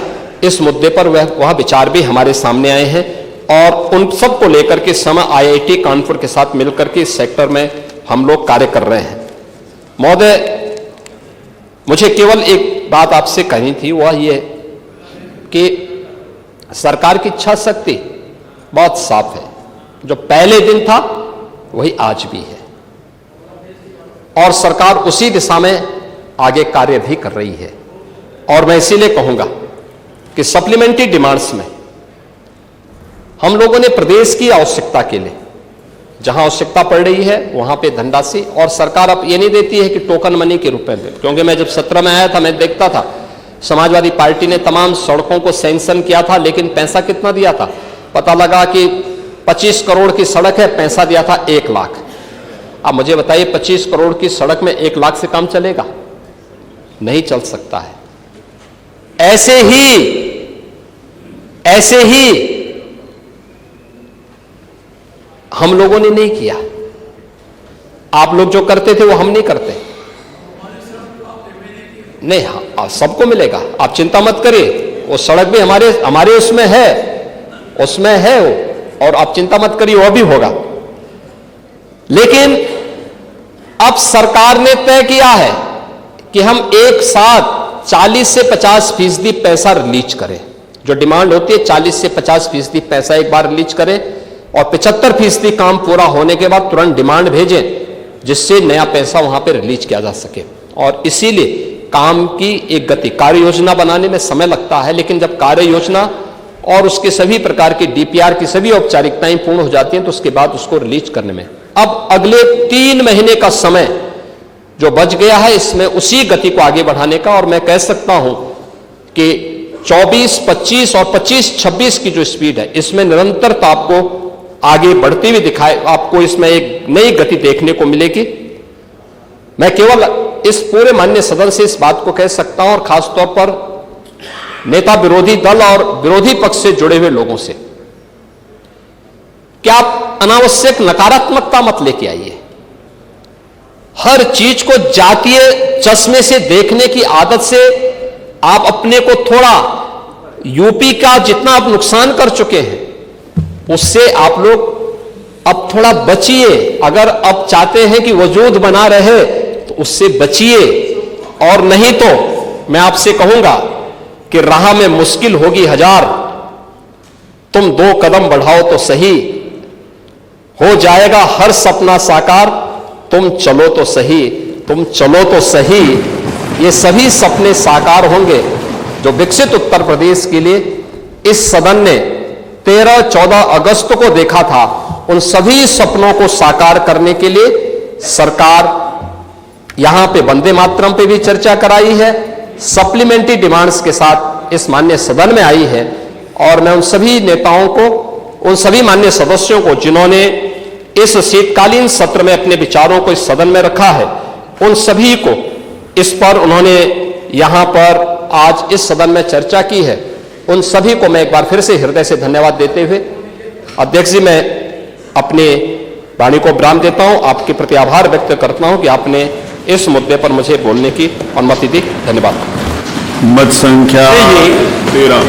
इस मुद्दे पर वह विचार भी हमारे सामने आए हैं। और उन सब को लेकर के समय आईआईटी कानपुर के साथ मिलकर के इस सेक्टर में हम लोग कार्य कर रहे हैं। महोदय, मुझे केवल एक बात आपसे कहनी थी, वह यह कि सरकार की इच्छा शक्ति बहुत साफ है। जो पहले दिन था वही आज भी है, और सरकार उसी दिशा में आगे कार्य भी कर रही है। और मैं इसीलिए कहूंगा कि सप्लीमेंट्री डिमांड्स में हम लोगों ने प्रदेश की आवश्यकता के लिए जहां आवश्यकता पड़ रही है वहां पे धनराशि, और सरकार अब ये नहीं देती है कि टोकन मनी के रूप में, क्योंकि मैं जब 17 में आया था मैं देखता था समाजवादी पार्टी ने तमाम सड़कों को सैंक्शन किया था, लेकिन पैसा कितना दिया था, पता लगा कि 25 करोड़ की सड़क है, पैसा दिया था 1 लाख। अब मुझे बताइए 25 करोड़ की सड़क में 1 लाख से काम चलेगा? नहीं चल सकता है। ऐसे ही हम लोगों ने नहीं किया। आप लोग जो करते थे वो हम नहीं करते। नहीं, हाँ सबको मिलेगा, आप चिंता मत करिए। वो सड़क भी हमारे उसमें है, उसमें है वो, और आप चिंता मत करिए, वो भी होगा। लेकिन अब सरकार ने तय किया है कि हम एक साथ 40 से 50% पैसा रिलीज करें। जो डिमांड होती है 40 से 50% पैसा एक बार रिलीज करें, और 75% काम पूरा होने के बाद तुरंत डिमांड भेजें, जिससे नया पैसा वहां पे रिलीज किया जा सके। और इसीलिए काम की एक गति, कार्य योजना बनाने में समय लगता है, लेकिन जब कार्य योजना और उसके सभी प्रकार की डीपीआर की सभी औपचारिकताएं पूर्ण हो जाती हैं तो उसके बाद उसको रिलीज करने में अब अगले 3 महीने का समय जो बच गया है, इसमें उसी गति को आगे बढ़ाने का, और मैं कह सकता हूं कि 24, 25 और 25, 26 की जो स्पीड है, इसमें निरंतरता आपको आगे बढ़ती हुई दिखाए, आपको इसमें एक नई गति देखने को मिलेगी। मैं केवल इस पूरे माननीय सदन से इस बात को कह सकता हूं, और खासतौर पर नेता विरोधी दल और विरोधी पक्ष से जुड़े हुए लोगों से, कि आप अनावश्यक नकारात्मकता मत लेके आइए। हर चीज को जातीय चश्मे से देखने की आदत से आप अपने को थोड़ा, यूपी का जितना आप नुकसान कर चुके हैं उससे आप लोग अब थोड़ा बचिए। अगर अब चाहते हैं कि वजूद बना रहे तो उससे बचिए, और नहीं तो मैं आपसे कहूंगा कि राह में मुश्किल होगी 1000, तुम 2 कदम बढ़ाओ तो सही, हो जाएगा हर सपना साकार, तुम चलो तो सही, तुम चलो तो सही। ये सभी सपने साकार होंगे जो विकसित उत्तर प्रदेश के लिए इस सदन ने 13-14 अगस्त को देखा था। उन सभी सपनों को साकार करने के लिए सरकार यहां पे वंदे मातरम पे भी चर्चा कराई है, सप्लीमेंट्री डिमांड्स के साथ इस माननीय सदन में आई है। और मैं उन सभी नेताओं को, उन सभी माननीय सदस्यों को जिन्होंने इस शीतकालीन सत्र में अपने विचारों को इस सदन में रखा है, उन सभी को इस पर उन्होंने यहां पर आज इस सदन में चर्चा की है, उन सभी को मैं एक बार फिर से हृदय से धन्यवाद देते हुए, अध्यक्ष जी, मैं अपने वाणी को विराम देता हूं। आपके प्रति आभार व्यक्त करता हूं कि आपने इस मुद्दे पर मुझे बोलने की अनुमति दी। धन्यवाद। मत संख्या 13।